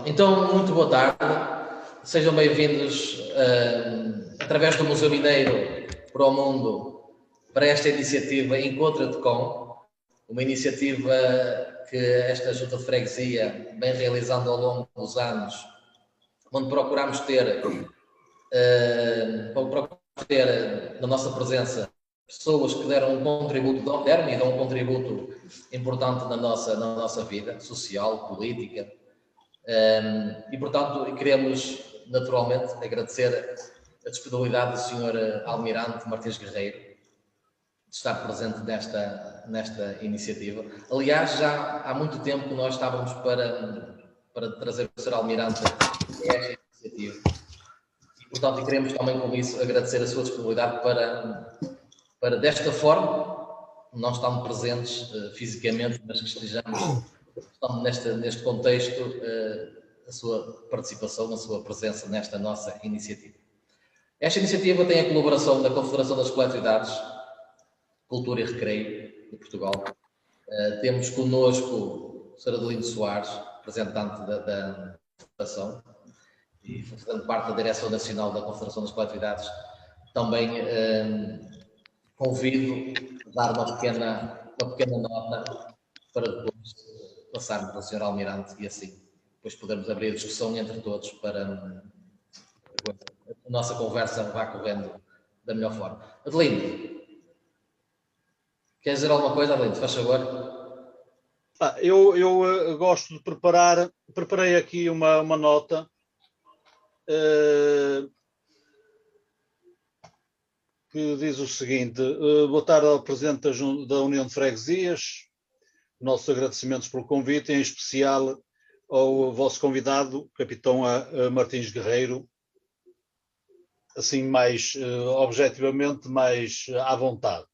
Então, muito boa tarde, sejam bem-vindos através do Museu Mineiro para o Mundo, para esta iniciativa Encontra-te Com, uma iniciativa que esta Junta de Freguesia vem realizando ao longo dos anos, onde procuramos ter na nossa presença pessoas que deram um contributo, deram e dão um contributo importante na nossa vida social, política. E, portanto, queremos, naturalmente, agradecer a disponibilidade do Sr. Almirante Martins Guerreiro de estar presente nesta iniciativa. Aliás, já há muito tempo que nós estávamos para trazer o Sr. Almirante a esta iniciativa. E, portanto, queremos também com isso agradecer a sua disponibilidade para desta forma, não estando presentes fisicamente, mas que estejamos neste contexto, a sua participação, a sua presença nesta nossa iniciativa. Esta iniciativa tem a colaboração da Confederação das Coletividades Cultura e Recreio de Portugal. Temos connosco o Sr. Adelino Soares, representante da Confederação e fazendo parte da Direção Nacional da Confederação das Coletividades. Também convido a dar uma pequena nota para depois passarmos ao Sr. Almirante e assim depois podermos abrir a discussão entre todos para a nossa conversa vá correndo da melhor forma. Adelino, queres dizer alguma coisa, Adelino? Faz favor. Eu gosto de preparei aqui uma nota que diz o seguinte: boa tarde ao Presidente da União de Freguesias, nossos agradecimentos pelo convite, em especial ao vosso convidado, Capitão Martins Guerreiro, assim mais objetivamente, mais à vontade.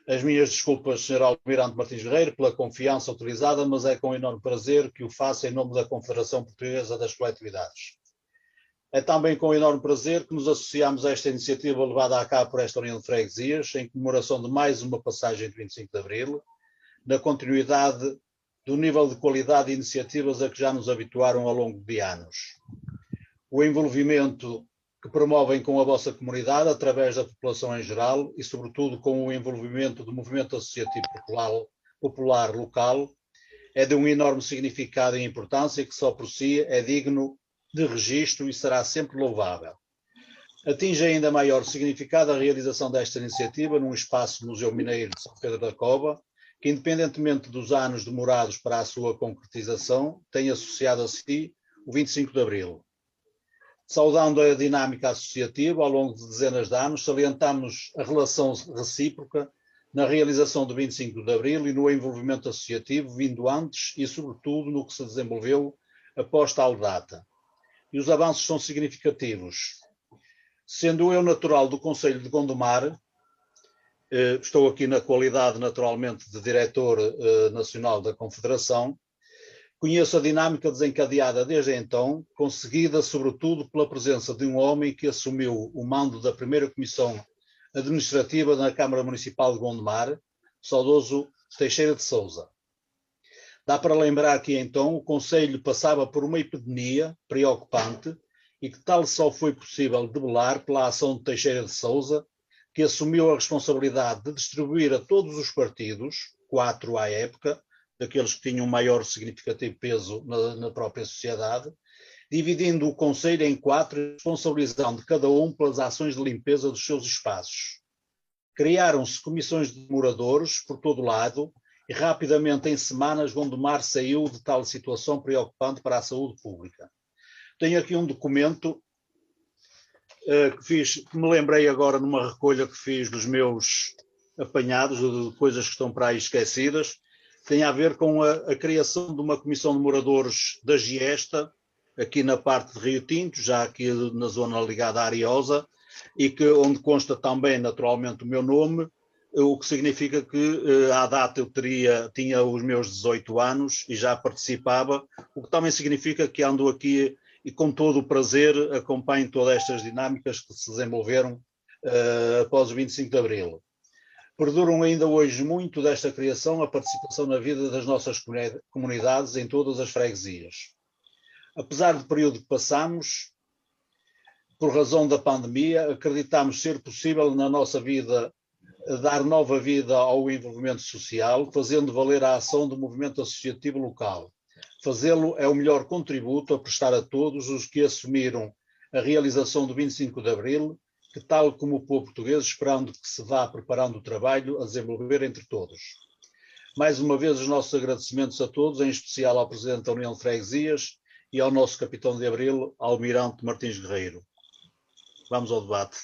As minhas desculpas, Sr. Almirante Martins Guerreiro, pela confiança utilizada, mas é com enorme prazer que o faço em nome da Confederação Portuguesa das Coletividades. É também com enorme prazer que nos associamos a esta iniciativa levada a cabo por esta União de Freguesias, em comemoração de mais uma passagem de 25 de Abril, na continuidade do nível de qualidade de iniciativas a que já nos habituaram ao longo de anos. O envolvimento que promovem com a vossa comunidade, através da população em geral, e sobretudo com o envolvimento do movimento associativo popular local, é de um enorme significado e importância que só por si é digno de registro e será sempre louvável. Atinge ainda maior significado a realização desta iniciativa num espaço Museu Mineiro de São Pedro da Cova, que, independentemente dos anos demorados para a sua concretização, tem associado a si o 25 de Abril. Saudando a dinâmica associativa, ao longo de dezenas de anos, salientamos a relação recíproca na realização do 25 de Abril e no envolvimento associativo vindo antes e, sobretudo, no que se desenvolveu após tal data. E os avanços são significativos. Sendo eu natural do Concelho de Gondomar, estou aqui na qualidade, naturalmente, de diretor nacional da Confederação, conheço a dinâmica desencadeada desde então, conseguida sobretudo pela presença de um homem que assumiu o mando da primeira comissão administrativa na Câmara Municipal de Gondomar, saudoso Teixeira de Sousa. Dá para lembrar que então o Concelho passava por uma epidemia preocupante e que tal só foi possível debelar pela ação de Teixeira de Sousa, que assumiu a responsabilidade de distribuir a todos os partidos, 4 à época, daqueles que tinham maior significativo peso na própria sociedade, dividindo o Conselho em 4 e responsabilizando cada um pelas ações de limpeza dos seus espaços. Criaram-se comissões de moradores por todo lado e rapidamente, em semanas, Gondomar saiu de tal situação preocupante para a saúde pública. Tenho aqui um documento que me lembrei agora numa recolha que fiz dos meus apanhados, de coisas que estão para aí esquecidas. Tem a ver com a criação de uma comissão de moradores da Giesta, aqui na parte de Rio Tinto, já aqui na zona ligada à Ariosa, e onde consta também, naturalmente, o meu nome, o que significa que à data eu tinha os meus 18 anos e já participava, o que também significa que ando aqui e com todo o prazer acompanho todas estas dinâmicas que se desenvolveram após o 25 de Abril. Perduram ainda hoje muito desta criação a participação na vida das nossas comunidades em todas as freguesias. Apesar do período que passamos, por razão da pandemia, acreditamos ser possível na nossa vida dar nova vida ao envolvimento social, fazendo valer a ação do movimento associativo local. Fazê-lo é o melhor contributo a prestar a todos os que assumiram a realização do 25 de Abril, que, tal como o povo português, esperando que se vá preparando o trabalho a desenvolver entre todos. Mais uma vez, os nossos agradecimentos a todos, em especial ao Presidente da União de Freguesias e ao nosso Capitão de Abril, Almirante Martins Guerreiro. Vamos ao debate.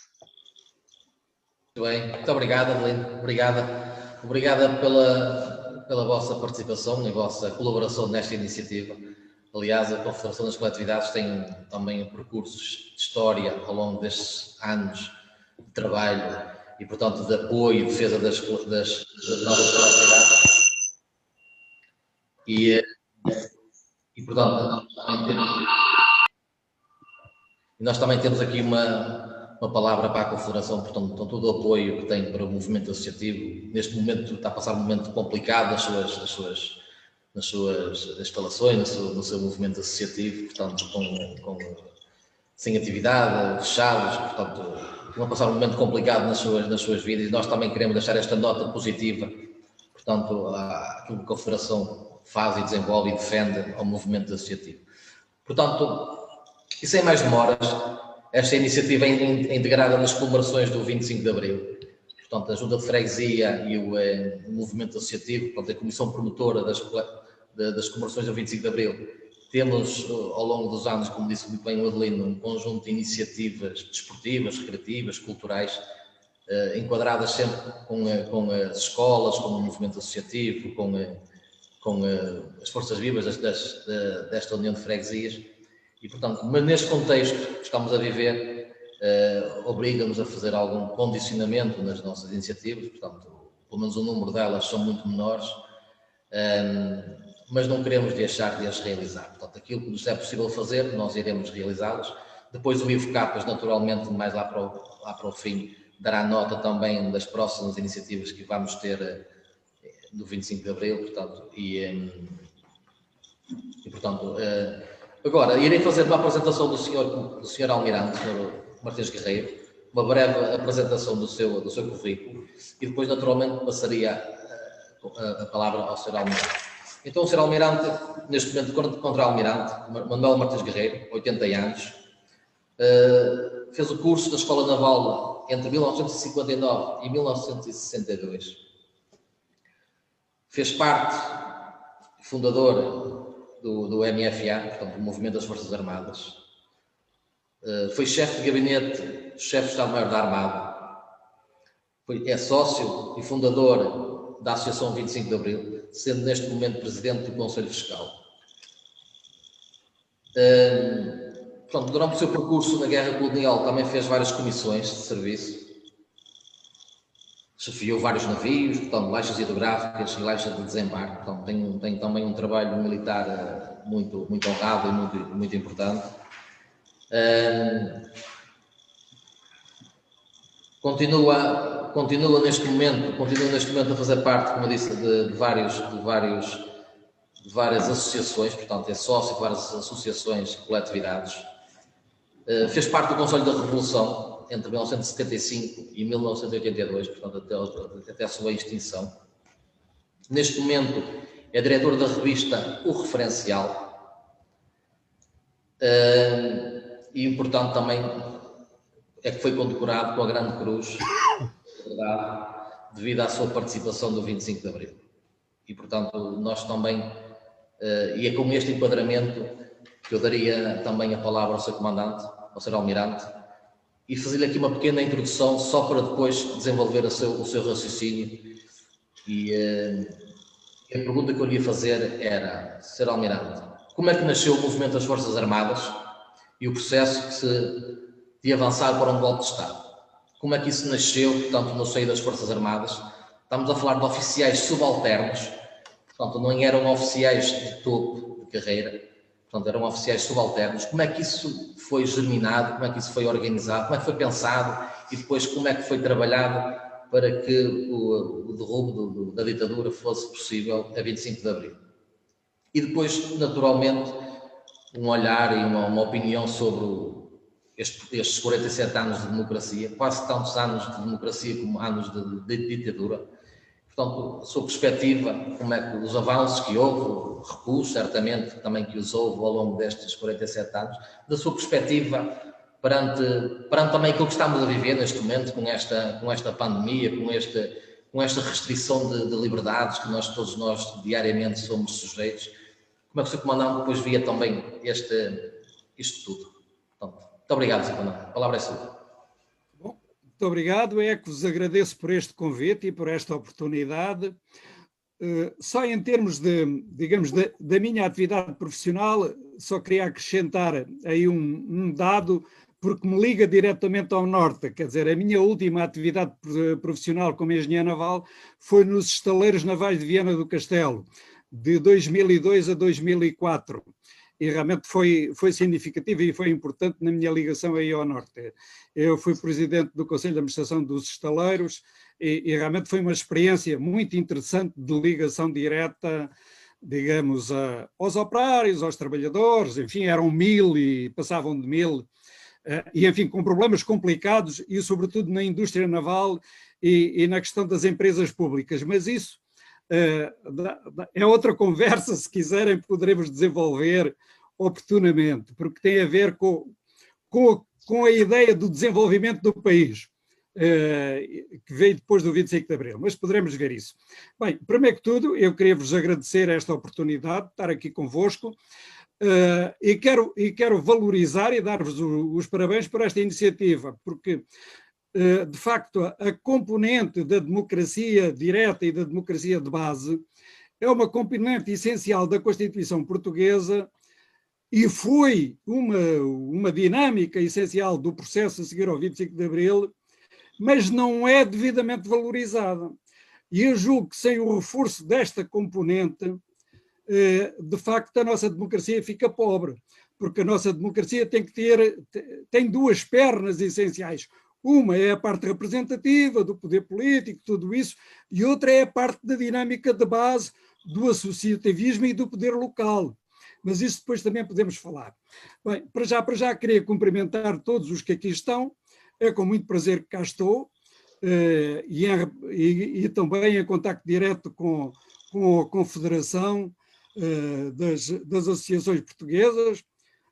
Muito bem, muito obrigado, Adelino. Obrigada pela vossa participação e a vossa colaboração nesta iniciativa. Aliás, a Confederação das Coletividades tem também percursos de história ao longo destes anos de trabalho e, portanto, de apoio e defesa das novas coletividades. E portanto, nós também temos aqui uma palavra para a Confederação, portanto, todo o apoio que tem para o movimento associativo. Neste momento está a passar um momento complicado nas suas instalações, no seu movimento associativo, portanto, sem atividade, fechados, portanto, vão a passar um momento complicado nas suas vidas, e nós também queremos deixar esta nota positiva, portanto, àquilo que a Confederação faz e desenvolve e defende ao movimento associativo. Portanto, e sem mais demoras, esta iniciativa é integrada nas comemorações do 25 de Abril. Portanto, a Junta de Freguesia e o movimento associativo, portanto, a Comissão Promotora das comemorações do 25 de Abril, temos, ao longo dos anos, como disse muito bem o Adelino, um conjunto de iniciativas desportivas, recreativas, culturais, enquadradas sempre com as escolas, com o movimento associativo, com as forças vivas desta União de Freguesias. E, portanto, mas neste contexto que estamos a viver, obriga-nos a fazer algum condicionamento nas nossas iniciativas, portanto, pelo menos o número delas são muito menores, mas não queremos deixar de as realizar. Portanto, aquilo que nos é possível fazer, nós iremos realizá-las. Depois o IFCAPAS, naturalmente, mais lá para o fim, dará nota também das próximas iniciativas que vamos ter no 25 de Abril, portanto, portanto, agora, irei fazer uma apresentação do senhor Almirante, Sr. Martins Guerreiro, uma breve apresentação do seu currículo, e depois, naturalmente, passaria a palavra ao Sr. Almirante. Então, o Sr. Almirante, neste momento, contra-almirante, Manuel Martins Guerreiro, 80 anos, fez o curso da Escola Naval entre 1959 e 1962. Fez parte, fundador do MFA, portanto, o Movimento das Forças Armadas. Foi chefe de gabinete do chefe de Estado-Maior da Armada. É sócio e fundador da Associação 25 de Abril, sendo neste momento presidente do Conselho Fiscal. Portanto, durante o seu percurso na Guerra Colonial também fez várias comissões de serviço. Chefiou vários navios, portanto, lanchas hidrográficas e lanchas de desembarque. Portanto, tem também um trabalho militar muito honrado e muito importante. Continua neste momento a fazer parte, como eu disse, de várias associações, portanto, é sócio de várias associações e coletividades. Fez parte do Conselho da Revolução entre 1975 e 1982, portanto, até a sua extinção. Neste momento, é diretor da revista O Referencial. E importante também é que foi condecorado com a Grande Cruz, devido à sua participação no 25 de Abril. E, portanto, nós também, e é com este enquadramento que eu daria também a palavra ao Sr. Comandante, ao Sr. Almirante, e fazer-lhe aqui uma pequena introdução, só para depois desenvolver o seu raciocínio. E a pergunta que eu lhe ia fazer era, Sr. Almirante, como é que nasceu o movimento das Forças Armadas e o processo de avançar para um golpe de Estado? Como é que isso nasceu, portanto, no seio das Forças Armadas? Estamos a falar de oficiais subalternos, portanto, não eram oficiais de topo de carreira, portanto, eram oficiais subalternos. Como é que isso foi germinado? Como é que isso foi organizado? Como é que foi pensado? E depois, como é que foi trabalhado para que o derrubo da ditadura fosse possível a 25 de Abril? E depois, naturalmente, um olhar e uma opinião sobre estes 47 anos de democracia, quase tantos anos de democracia como anos de ditadura. Portanto, a sua perspectiva, como é que os avanços que houve, recuos certamente também que os houve ao longo destes 47 anos, da sua perspectiva perante também aquilo que estamos a viver neste momento, com esta pandemia, com esta restrição de liberdades que todos nós diariamente somos sujeitos. Como é que o Sr. Comandante depois via também isto tudo? Portanto, muito obrigado, Sr. Comandante. A palavra é sua. Bom, muito obrigado. É que vos agradeço por este convite e por esta oportunidade. Só em termos digamos, da minha atividade profissional, só queria acrescentar aí um dado, porque me liga diretamente ao Norte. Quer dizer, a minha última atividade profissional como engenheiro naval foi nos estaleiros navais de Viana do Castelo, de 2002 a 2004. E realmente foi significativo e foi importante na minha ligação aí ao Norte. Eu fui presidente do Conselho de Administração dos Estaleiros e realmente foi uma experiência muito interessante de ligação direta, digamos, aos operários, aos trabalhadores, enfim, eram 1000 e passavam de 1000, e enfim, com problemas complicados e sobretudo na indústria naval e na questão das empresas públicas, mas isso é outra conversa, se quiserem poderemos desenvolver oportunamente, porque tem a ver com a ideia do desenvolvimento do país, que veio depois do 25 de Abril, mas poderemos ver isso. Bem, primeiro que tudo, eu queria vos agradecer esta oportunidade de estar aqui convosco, e quero valorizar e dar-vos os parabéns por esta iniciativa, porque de facto, a componente da democracia direta e da democracia de base é uma componente essencial da Constituição Portuguesa e foi uma dinâmica essencial do processo a seguir ao 25 de Abril, mas não é devidamente valorizada. E eu julgo que sem o reforço desta componente, de facto, a nossa democracia fica pobre, porque a nossa democracia tem duas pernas essenciais. Uma é a parte representativa do poder político, tudo isso, e outra é a parte da dinâmica de base do associativismo e do poder local. Mas isso depois também podemos falar. Bem, para já queria cumprimentar todos os que aqui estão, é com muito prazer que cá estou, e também em contacto direto com a Confederação das Associações Portuguesas.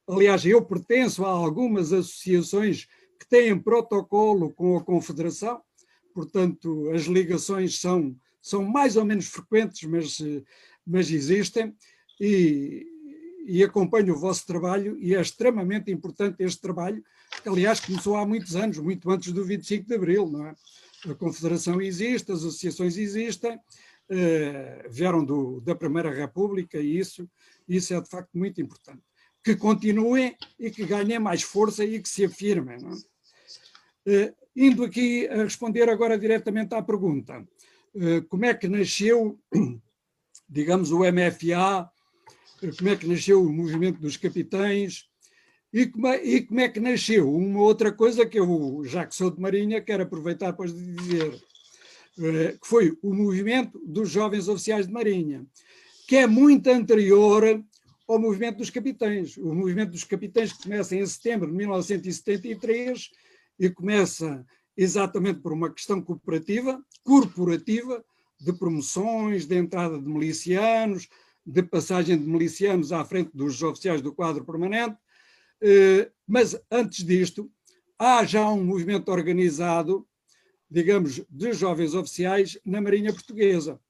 Aliás, eu pertenço a algumas associações que têm protocolo com a Confederação, portanto, as ligações são mais ou menos frequentes, mas existem, e acompanho o vosso trabalho, e é extremamente importante este trabalho, que aliás começou há muitos anos, muito antes do 25 de Abril, não é? A Confederação existe, as associações existem, vieram da Primeira República, e isso é de facto muito importante. Que continuem e que ganhem mais força e que se afirmem. Não é? Indo aqui a responder agora diretamente à pergunta, como é que nasceu, digamos, o MFA, como é que nasceu o movimento dos capitães e como é que nasceu uma outra coisa que eu, já que sou de Marinha, quero aproveitar para dizer, que foi o movimento dos jovens oficiais de Marinha, que é muito anterior ao movimento dos capitães. O movimento dos capitães começa em setembro de 1973 e começa exatamente por uma questão corporativa, de promoções, de entrada de milicianos, de passagem de milicianos à frente dos oficiais do quadro permanente, mas antes disto há já um movimento organizado, digamos, de jovens oficiais na Marinha Portuguesa,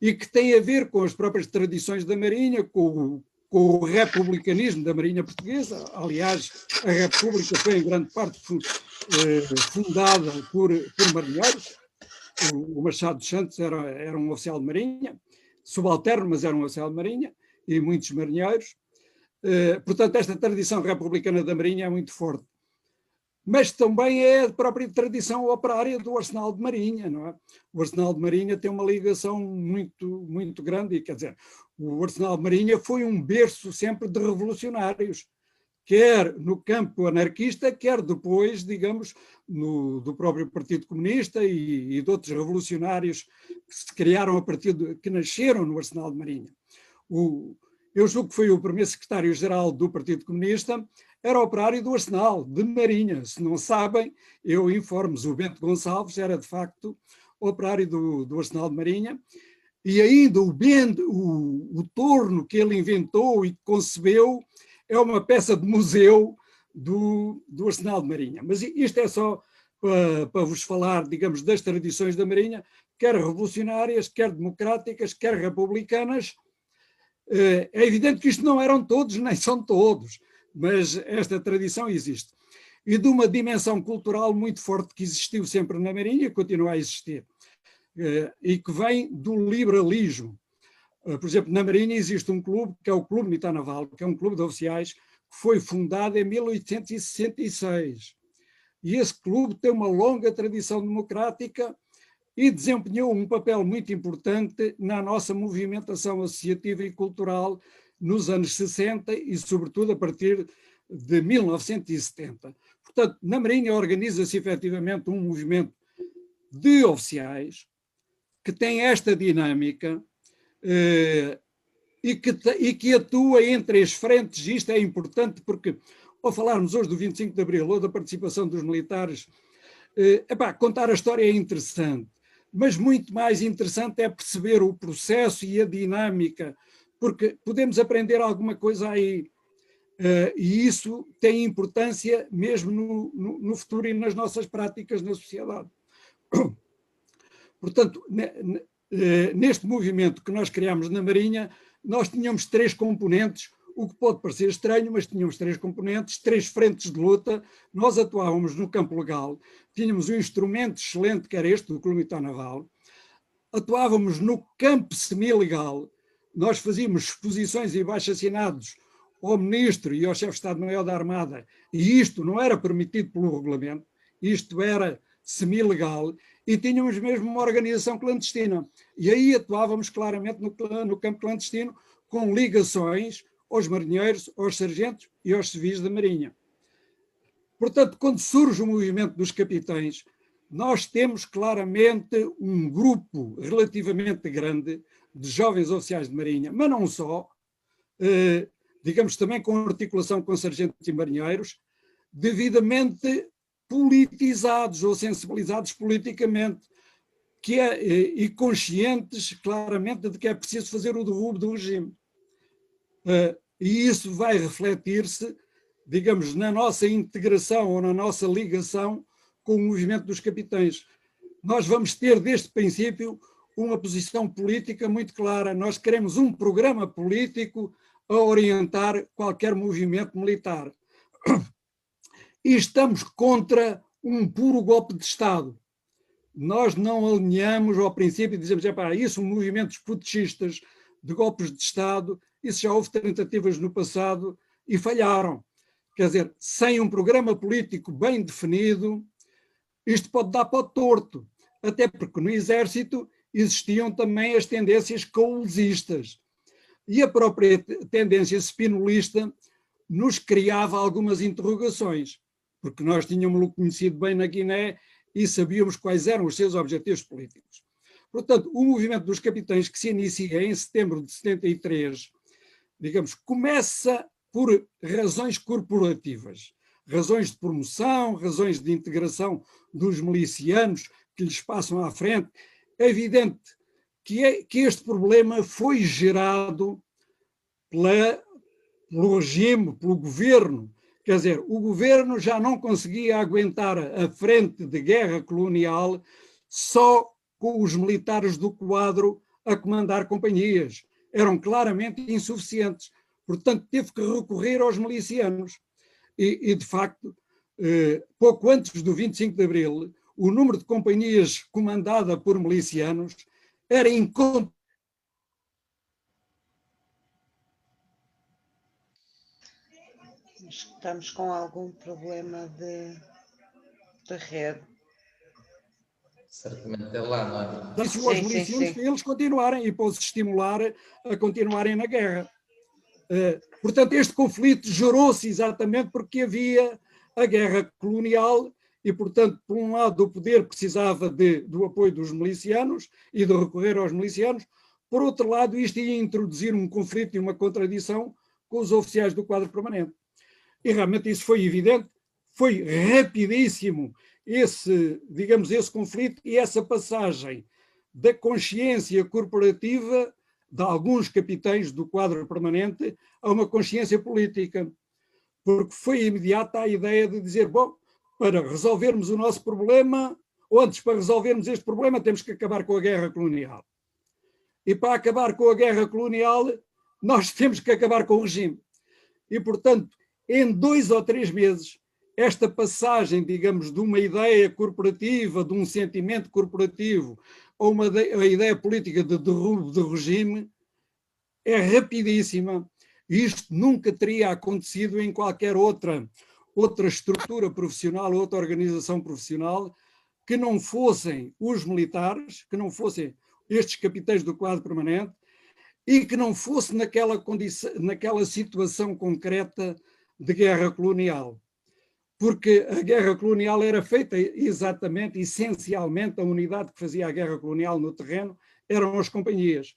e que tem a ver com as próprias tradições da Marinha, com o republicanismo da Marinha Portuguesa. Aliás, a República foi em grande parte fundada por marinheiros. O Machado dos Santos era um oficial de Marinha, subalterno, mas era um oficial de Marinha, e muitos marinheiros. Portanto, esta tradição republicana da Marinha é muito forte. Mas também é a própria tradição operária do Arsenal de Marinha, não é? O Arsenal de Marinha tem uma ligação muito, muito grande, e quer dizer, o Arsenal de Marinha foi um berço sempre de revolucionários, quer no campo anarquista, quer depois, digamos, do próprio Partido Comunista e de outros revolucionários que se criaram que nasceram no Arsenal de Marinha. eu julgo que foi o primeiro secretário-geral do Partido Comunista, era operário do Arsenal de Marinha. Se não sabem, eu informo-vos, o Bento Gonçalves era de facto operário do Arsenal de Marinha, e ainda o torno que ele inventou e concebeu é uma peça de museu do Arsenal de Marinha. Mas isto é só para vos falar, digamos, das tradições da Marinha, quer revolucionárias, quer democráticas, quer republicanas. É evidente que isto não eram todos, nem são todos, mas esta tradição existe. E de uma dimensão cultural muito forte que existiu sempre na Marinha e continua a existir, e que vem do liberalismo. Por exemplo, na Marinha existe um clube, que é o Clube Militar Naval, que é um clube de oficiais, que foi fundado em 1866. E esse clube tem uma longa tradição democrática e desempenhou um papel muito importante na nossa movimentação associativa e cultural nos anos 60 e, sobretudo, a partir de 1970. Portanto, na Marinha organiza-se efetivamente um movimento de oficiais que tem esta dinâmica e que atua em três frentes. Isto é importante porque, ao falarmos hoje do 25 de Abril ou da participação dos militares, contar a história é interessante, mas muito mais interessante é perceber o processo e a dinâmica, porque podemos aprender alguma coisa aí, e isso tem importância mesmo no futuro e nas nossas práticas na sociedade. Portanto, neste movimento que nós criámos na Marinha, nós tínhamos três componentes, o que pode parecer estranho, mas tínhamos três componentes, três frentes de luta. Nós atuávamos no campo legal, tínhamos um instrumento excelente, que era este, do Clube Militar Naval, atuávamos no campo semi-legal, nós fazíamos exposições e abaixo-assinados ao Ministro e ao Chefe de Estado-Maior da Armada, e isto não era permitido pelo regulamento, isto era semi-legal, e tínhamos mesmo uma organização clandestina. E aí atuávamos claramente no campo clandestino, com ligações aos marinheiros, aos sargentos e aos civis da Marinha. Portanto, quando surge o movimento dos capitães, nós temos claramente um grupo relativamente grande de jovens oficiais de Marinha, mas não só, digamos também com articulação com sargentos e marinheiros, devidamente politizados ou sensibilizados politicamente, e conscientes claramente de que é preciso fazer o derrubo do regime. E isso vai refletir-se, digamos, na nossa integração ou na nossa ligação com o movimento dos capitães. Nós vamos ter, desde o princípio, uma posição política muito clara. Nós queremos um programa político a orientar qualquer movimento militar. E estamos contra um puro golpe de Estado. Nós não alinhamos ao princípio e dizemos, isso, movimentos putschistas de golpes de Estado, isso já houve tentativas no passado e falharam. Quer dizer, sem um programa político bem definido, isto pode dar para o torto, até porque no Exército existiam também as tendências caulesistas. E a própria tendência spinolista nos criava algumas interrogações, porque nós tínhamos-lo conhecido bem na Guiné e sabíamos quais eram os seus objetivos políticos. Portanto, o movimento dos capitães, que se inicia em setembro de 73, digamos, começa por razões corporativas, razões de promoção, razões de integração dos milicianos que lhes passam à frente. É evidente que este problema foi gerado pelo regime, pelo governo. Quer dizer, o governo já não conseguia aguentar a frente de guerra colonial só com os militares do quadro a comandar companhias. Eram claramente insuficientes. Portanto, teve que recorrer aos milicianos. E de facto, pouco antes do 25 de Abril, o número de companhias comandada por milicianos era incontável. Estamos com algum problema de rede. Certamente é lá, não é? Aos milicianos para eles continuarem e para os estimular a continuarem na guerra. Portanto, este conflito gerou-se exatamente porque havia a guerra colonial e, portanto, por um lado, o poder precisava do apoio dos milicianos e de recorrer aos milicianos, Por outro lado, isto ia introduzir um conflito e uma contradição com os oficiais do quadro permanente. E realmente isso foi evidente, foi rapidíssimo esse conflito e essa passagem da consciência corporativa de alguns capitães do quadro permanente a uma consciência política, porque foi imediata a ideia de dizer, bom, para resolvermos o nosso problema, ou antes, para resolvermos este problema, temos que acabar com a guerra colonial. E para acabar com a guerra colonial, nós temos que acabar com o regime. E, portanto, em 2 ou 3 meses, esta passagem, digamos, de uma ideia corporativa, de um sentimento corporativo, ou uma ideia política de derrubo do regime, é rapidíssima. Isto nunca teria acontecido em qualquer outra estrutura profissional, outra organização profissional, que não fossem os militares, que não fossem estes capitães do quadro permanente, e que não fosse naquela situação concreta de guerra colonial. Porque a guerra colonial era feita exatamente, essencialmente, a unidade que fazia a guerra colonial no terreno eram as companhias.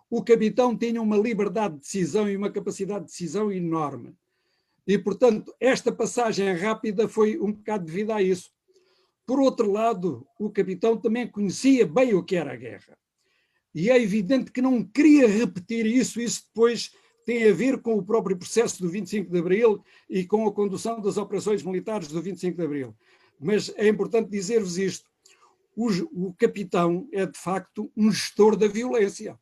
O capitão tinha uma liberdade de decisão e uma capacidade de decisão enorme. E, portanto, esta passagem rápida foi um bocado devido a isso. Por outro lado, o capitão também conhecia bem o que era a guerra. E é evidente que não queria repetir isso depois tem a ver com o próprio processo do 25 de Abril e com a condução das operações militares do 25 de Abril. Mas é importante dizer-vos isto. O capitão é, de facto, um gestor da violência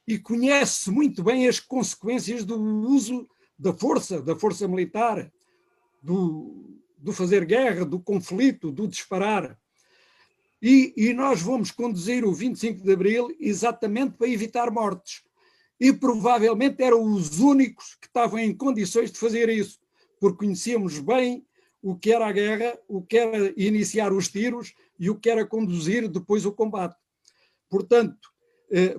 e conhece muito bem as consequências do uso da força militar, do fazer guerra, do conflito, do disparar. E nós vamos conduzir o 25 de Abril exatamente para evitar mortes. E provavelmente eram os únicos que estavam em condições de fazer isso, porque conhecíamos bem o que era a guerra, o que era iniciar os tiros e o que era conduzir depois o combate. Portanto,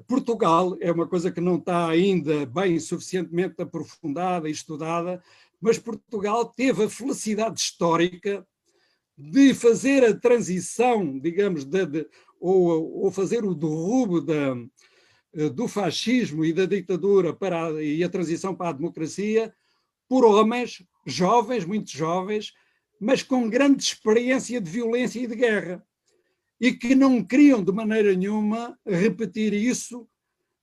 Portugal é uma coisa que não está ainda bem suficientemente aprofundada e estudada, mas Portugal teve a felicidade histórica de fazer a transição, digamos, ou fazer o derrubo do fascismo e da ditadura e a transição para a democracia por homens jovens, muito jovens, mas com grande experiência de violência e de guerra, e que não queriam de maneira nenhuma repetir isso,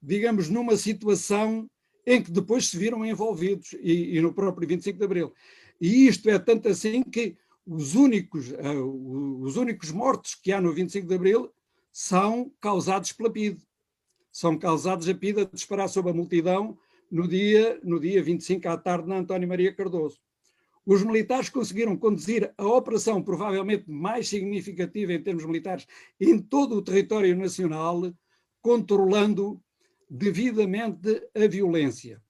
digamos, numa situação em que depois se viram envolvidos, e no próprio 25 de Abril. E isto é tanto assim que os únicos mortos que há no 25 de Abril são causados pela PIDE. São causados a PIDE a disparar sobre a multidão no dia 25 à tarde na António Maria Cardoso. Os militares conseguiram conduzir a operação provavelmente mais significativa em termos militares em todo o território nacional, controlando devidamente a violência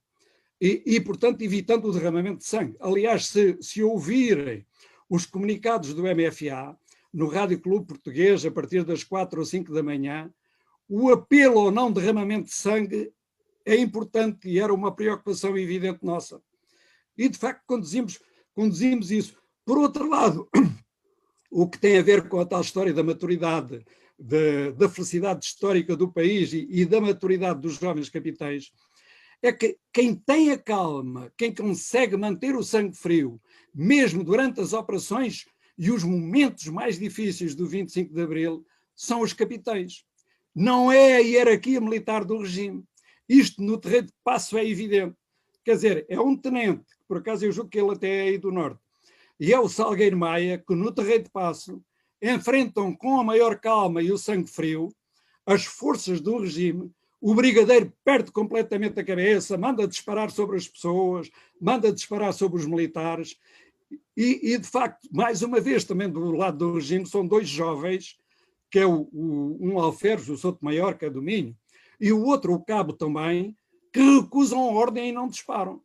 e portanto, evitando o derramamento de sangue. Aliás, se ouvirem os comunicados do MFA no Rádio Clube Português, a partir das 4 ou 5 da manhã, o apelo ao não derramamento de sangue é importante e era uma preocupação evidente nossa. E, de facto, conduzimos isso. Por outro lado, o que tem a ver com a tal história da maturidade, da felicidade histórica do país e da maturidade dos jovens capitães, é que quem tem a calma, quem consegue manter o sangue frio, mesmo durante as operações e os momentos mais difíceis do 25 de Abril, são os capitães. Não é a hierarquia militar do regime. Isto no terreno de passo é evidente. Quer dizer, é um tenente, que por acaso eu julgo que ele até é aí do norte, e é o Salgueiro Maia, que no terreno de passo enfrentam com a maior calma e o sangue frio as forças do regime. O brigadeiro perde completamente a cabeça, manda disparar sobre as pessoas, manda disparar sobre os militares e de facto, mais uma vez também do lado do regime, são 2 jovens, que é um alferes, o Souto Maior, que é do Minho, e o outro, o Cabo também, que recusam a ordem e não disparam.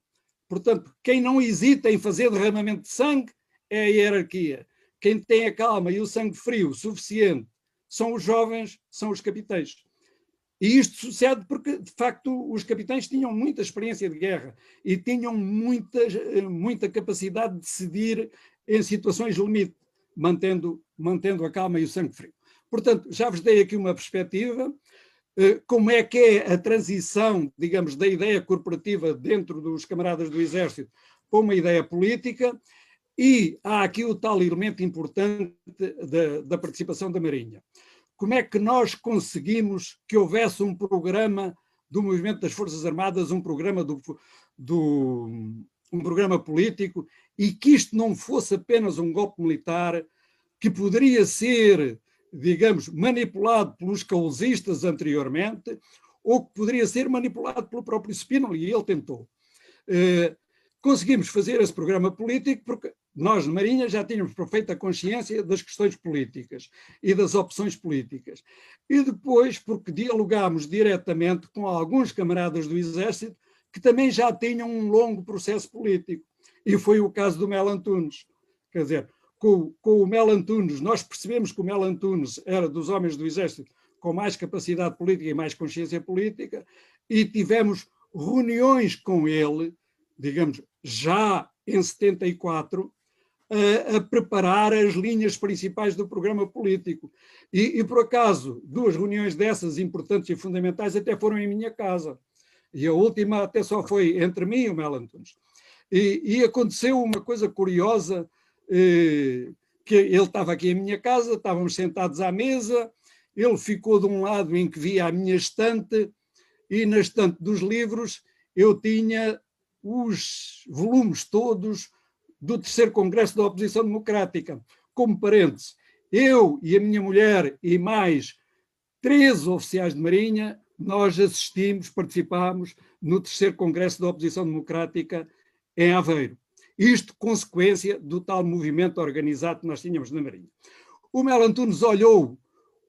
Portanto, quem não hesita em fazer derramamento de sangue é a hierarquia. Quem tem a calma e o sangue frio suficiente são os jovens, são os capitães. E isto sucede porque, de facto, os capitães tinham muita experiência de guerra e tinham muita capacidade de decidir em situações limite, mantendo a calma e o sangue frio. Portanto, já vos dei aqui uma perspectiva. como é que é a transição, digamos, da ideia corporativa dentro dos camaradas do Exército para uma ideia política, e há aqui o tal elemento importante da participação da Marinha. Como é que nós conseguimos que houvesse um programa do movimento das Forças Armadas, um programa um programa político, e que isto não fosse apenas um golpe militar que poderia ser, digamos, manipulado pelos causistas anteriormente, ou que poderia ser manipulado pelo próprio Spínola, e ele tentou. Conseguimos fazer esse programa político porque nós, na Marinha, já tínhamos perfeita consciência das questões políticas e das opções políticas. E depois, porque dialogámos diretamente com alguns camaradas do Exército que também já tinham um longo processo político. E foi o caso do Mel Antunes. Quer dizer, com o Mel Antunes, nós percebemos que o Mel Antunes era dos homens do Exército com mais capacidade política e mais consciência política, e tivemos reuniões com ele, digamos, já em 74, a preparar as linhas principais do programa político. E, por acaso, duas reuniões dessas importantes e fundamentais até foram em minha casa. E a última até só foi entre mim e o Mel Antunes. E aconteceu uma coisa curiosa, que ele estava aqui em minha casa, estávamos sentados à mesa, ele ficou de um lado em que via a minha estante, e na estante dos livros eu tinha os volumes todos do terceiro Congresso da Oposição Democrática. Como parênteses, eu e a minha mulher e mais 13 oficiais de Marinha, nós assistimos, participámos no terceiro Congresso da Oposição Democrática em Aveiro. Isto consequência do tal movimento organizado que nós tínhamos na Marinha. O Mel Antunes olhou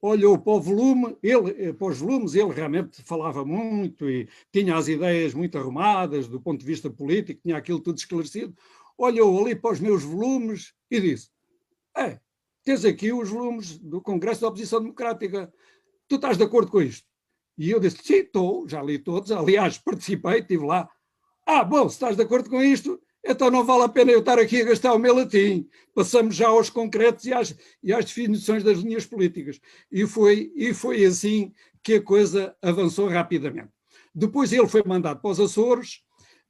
para o volume, para os volumes, ele realmente falava muito e tinha as ideias muito arrumadas do ponto de vista político, tinha aquilo tudo esclarecido, olhou ali para os meus volumes e disse: tens aqui os volumes do Congresso da Oposição Democrática, tu estás de acordo com isto? E eu disse: sim, estou, já li todos, aliás, participei, estive lá. Bom, se estás de acordo com isto, então não vale a pena eu estar aqui a gastar o meu latim. Passamos já aos concretos e às definições das linhas políticas. E foi assim que a coisa avançou rapidamente. Depois ele foi mandado para os Açores,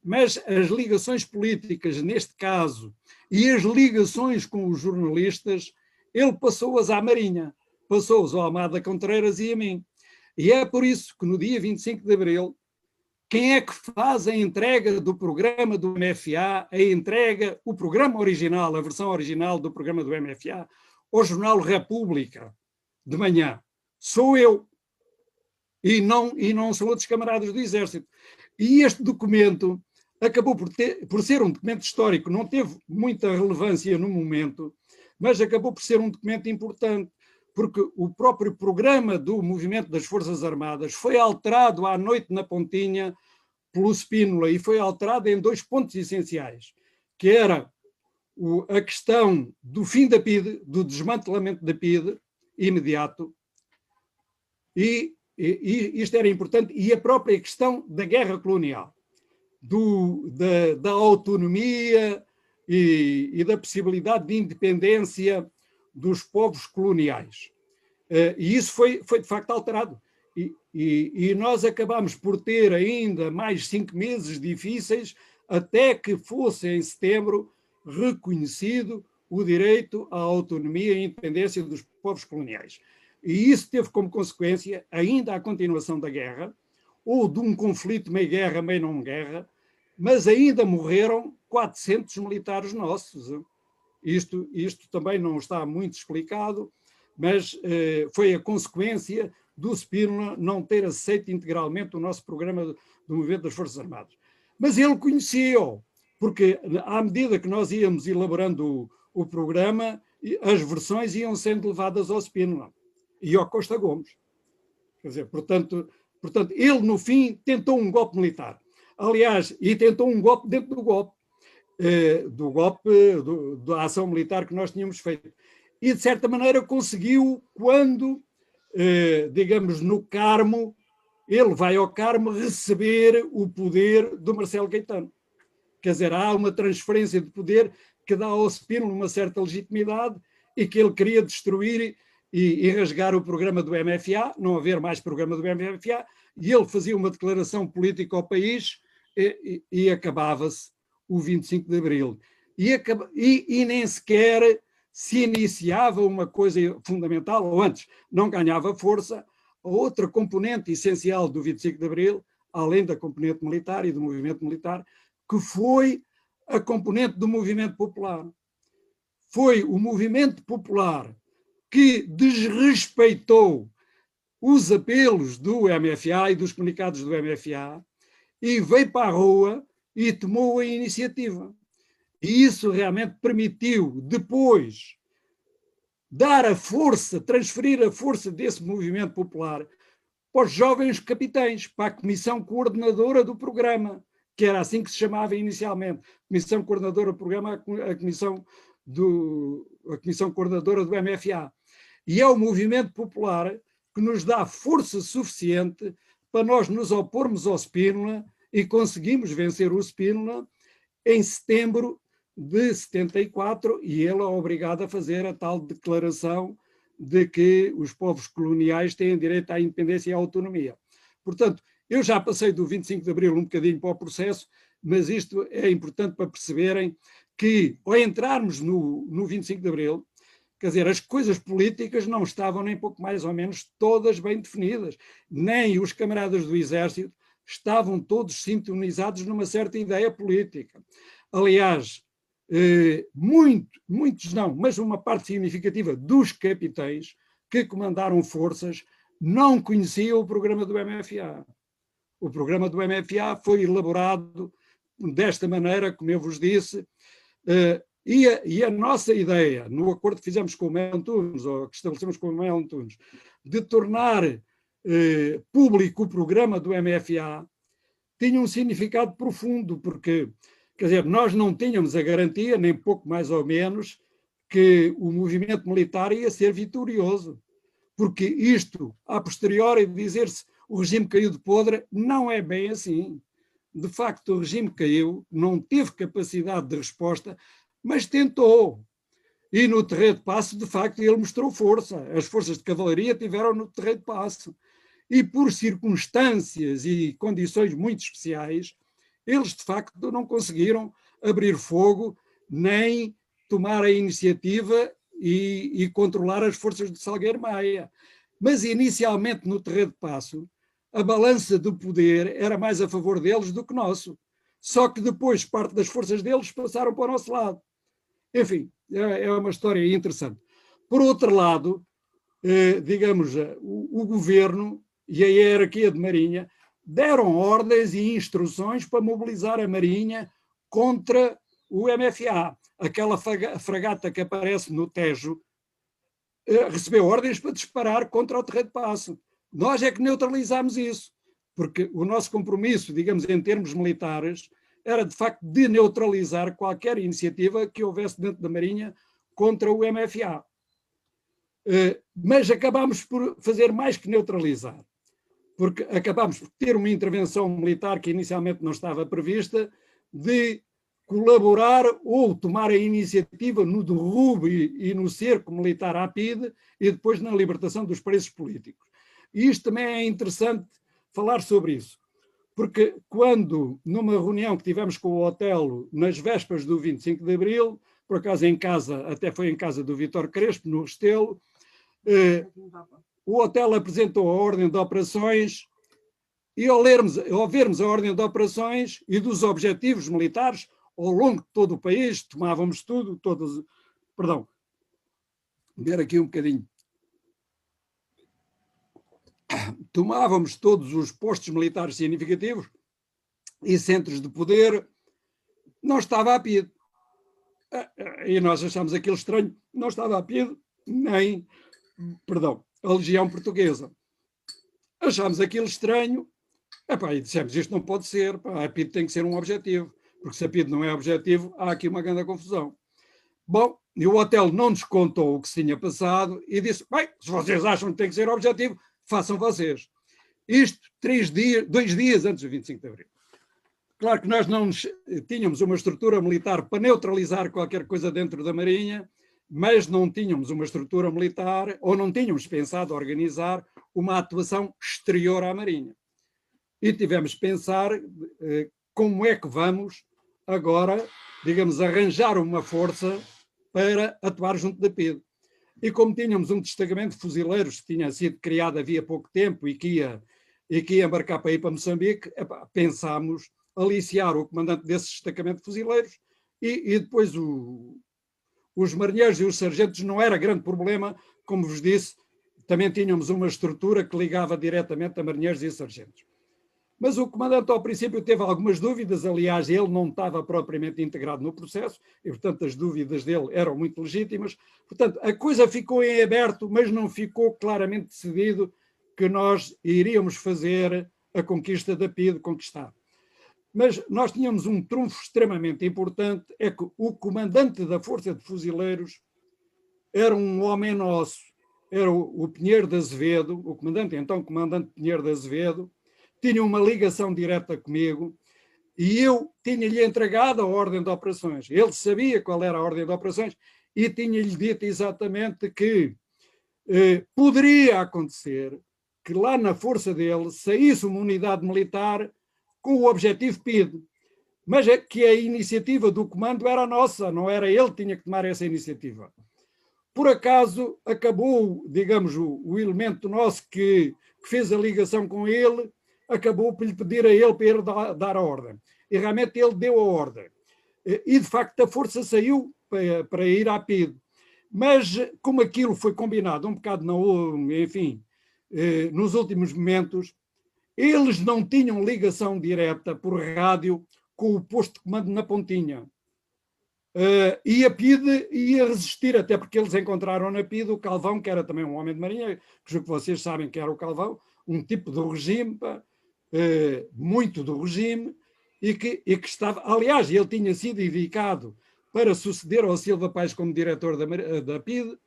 mas as ligações políticas, neste caso, e as ligações com os jornalistas, ele passou-as à Marinha, passou-as ao Almada Contreiras e a mim. E é por isso que no dia 25 de abril, quem é que faz a entrega do programa do MFA, o programa original, a versão original do programa do MFA, ao jornal República, de manhã? Sou eu. E não são outros camaradas do Exército. E este documento acabou por ser um documento histórico, não teve muita relevância no momento, mas acabou por ser um documento importante, porque o próprio programa do movimento das Forças Armadas foi alterado à noite na Pontinha pelo Spínola, e foi alterado em dois pontos essenciais, que era a questão do fim da PIDE, do desmantelamento da PIDE imediato, e isto era importante, e a própria questão da guerra colonial, da autonomia e da possibilidade de independência dos povos coloniais. E isso foi de facto alterado. E nós acabamos por ter ainda mais 5 meses difíceis até que fosse em setembro reconhecido o direito à autonomia e independência dos povos coloniais. E isso teve como consequência ainda a continuação da guerra, ou de um conflito meio guerra, meio não guerra, mas ainda morreram 400 militares nossos. Isto também não está muito explicado, mas foi a consequência do Spínola não ter aceito integralmente o nosso programa do movimento das Forças Armadas. Mas ele conhecia-o, porque à medida que nós íamos elaborando o programa, as versões iam sendo levadas ao Spínola e ao Costa Gomes. Quer dizer, portanto, ele no fim tentou um golpe militar. Aliás, e tentou um golpe dentro do golpe, da ação militar que nós tínhamos feito. E de certa maneira conseguiu quando, digamos, no Carmo, ele vai ao Carmo receber o poder do Marcelo Caetano. Quer dizer, há uma transferência de poder que dá ao Spínola uma certa legitimidade e que ele queria destruir e rasgar o programa do MFA, não haver mais programa do MFA, e ele fazia uma declaração política ao país e acabava-se o 25 de Abril. E nem sequer se iniciava uma coisa fundamental, ou antes, não ganhava força, a outra componente essencial do 25 de Abril, além da componente militar e do movimento militar, que foi a componente do movimento popular. Foi o movimento popular que desrespeitou os apelos do MFA e dos comunicados do MFA e veio para a rua e tomou a iniciativa. E isso realmente permitiu depois dar a força, transferir a força desse movimento popular para os jovens capitães, para a comissão coordenadora do programa, que era assim que se chamava inicialmente, comissão coordenadora do programa, a comissão coordenadora do MFA. E é o movimento popular que nos dá força suficiente para nós nos opormos ao Spínola e conseguimos vencer o Spínola em setembro de 74, e ele é obrigado a fazer a tal declaração de que os povos coloniais têm direito à independência e à autonomia. Portanto, eu já passei do 25 de Abril um bocadinho para o processo, mas isto é importante para perceberem que, ao entrarmos no 25 de Abril, quer dizer, as coisas políticas não estavam nem pouco mais ou menos todas bem definidas, nem os camaradas do Exército estavam todos sintonizados numa certa ideia política. Aliás, muitos não, mas uma parte significativa dos capitães que comandaram forças não conheciam o programa do MFA. O programa do MFA foi elaborado desta maneira, como eu vos disse, e a nossa ideia, no acordo que fizemos com o Melo Antunes, ou que estabelecemos com o Melo Antunes, de tornar público o programa do MFA, tinha um significado profundo, porque, quer dizer, nós não tínhamos a garantia, nem pouco mais ou menos, que o movimento militar ia ser vitorioso. Porque isto, a posteriori, dizer-se o regime caiu de podre, não é bem assim. De facto, o regime caiu, não teve capacidade de resposta, mas tentou. E no Terreiro de Paço, de facto, ele mostrou força. As forças de cavalaria tiveram no Terreiro de Paço. E por circunstâncias e condições muito especiais, eles, de facto, não conseguiram abrir fogo, nem tomar a iniciativa e controlar as forças de Salgueiro Maia. Mas, inicialmente, no Terreiro de Paço, a balança do poder era mais a favor deles do que nosso. Só que depois, parte das forças deles passaram para o nosso lado. Enfim, é uma história interessante. Por outro lado, digamos, o governo e a hierarquia de Marinha deram ordens e instruções para mobilizar a Marinha contra o MFA. Aquela fragata que aparece no Tejo recebeu ordens para disparar contra o Terreiro de Paço. Nós é que neutralizámos isso, porque o nosso compromisso, digamos, em termos militares, era de facto de neutralizar qualquer iniciativa que houvesse dentro da Marinha contra o MFA. Mas acabámos por fazer mais que neutralizar, porque acabámos por ter uma intervenção militar que inicialmente não estava prevista, de colaborar ou tomar a iniciativa no derrube e no cerco militar à PIDE e depois na libertação dos presos políticos. E isto também é interessante falar sobre isso, porque quando, numa reunião que tivemos com o Otelo nas vésperas do 25 de Abril, por acaso em casa, até foi em casa do Vítor Crespo, no Restelo, o Otelo apresentou a ordem de operações e ao vermos a ordem de operações e dos objetivos militares ao longo de todo o país, tomávamos tudo, perdão, ver aqui um bocadinho. Tomávamos todos os postos militares significativos e centros de poder, não estava a PIDE. E nós achámos aquilo estranho, não estava a PIDE, nem, perdão, a Legião Portuguesa. Achámos aquilo estranho, e dissemos, isto não pode ser, a PIDE tem que ser um objetivo, porque se a PIDE não é objetivo, há aqui uma grande confusão. Bom, e o Otelo não nos contou o que se tinha passado e disse, bem, se vocês acham que tem que ser objetivo, façam vocês. Isto 2 dias antes do 25 de Abril. Claro que nós não tínhamos uma estrutura militar para neutralizar qualquer coisa dentro da Marinha, mas não tínhamos uma estrutura militar ou não tínhamos pensado organizar uma atuação exterior à Marinha. E tivemos que pensar como é que vamos agora, digamos, arranjar uma força para atuar junto da PIDE. E como tínhamos um destacamento de fuzileiros que tinha sido criado havia pouco tempo e que ia embarcar para ir para Moçambique, pensámos aliciar o comandante desse destacamento de fuzileiros e depois os marinheiros e os sargentos não era grande problema, como vos disse, também tínhamos uma estrutura que ligava diretamente a marinheiros e sargentos. Mas o comandante, ao princípio, teve algumas dúvidas, aliás, ele não estava propriamente integrado no processo, e, portanto, as dúvidas dele eram muito legítimas. Portanto, a coisa ficou em aberto, mas não ficou claramente decidido que nós iríamos fazer a conquista da PIDE conquistar. Mas nós tínhamos um trunfo extremamente importante, é que o comandante da Força de Fuzileiros era um homem nosso, era o Pinheiro de Azevedo, o comandante, então comandante Pinheiro de Azevedo, tinha uma ligação direta comigo e eu tinha-lhe entregado a ordem de operações. Ele sabia qual era a ordem de operações e tinha-lhe dito exatamente que poderia acontecer que lá na força dele saísse uma unidade militar com o objetivo PIDE, mas que a iniciativa do comando era nossa, não era ele que tinha que tomar essa iniciativa. Por acaso, acabou, digamos, o elemento nosso que fez a ligação com ele, acabou por lhe pedir a ele para ele dar a ordem. E realmente ele deu a ordem. E, de facto, a força saiu para ir à PIDE. Mas, como aquilo foi combinado um bocado, enfim, nos últimos momentos, eles não tinham ligação direta por rádio com o posto de comando na Pontinha. E a PIDE ia resistir, até porque eles encontraram na PIDE o Calvão, que era também um homem de marinha, que vocês sabem que era o Calvão, um tipo do regime, muito do regime, e que estava, aliás, ele tinha sido indicado para suceder ao Silva Paes como diretor da PIDE,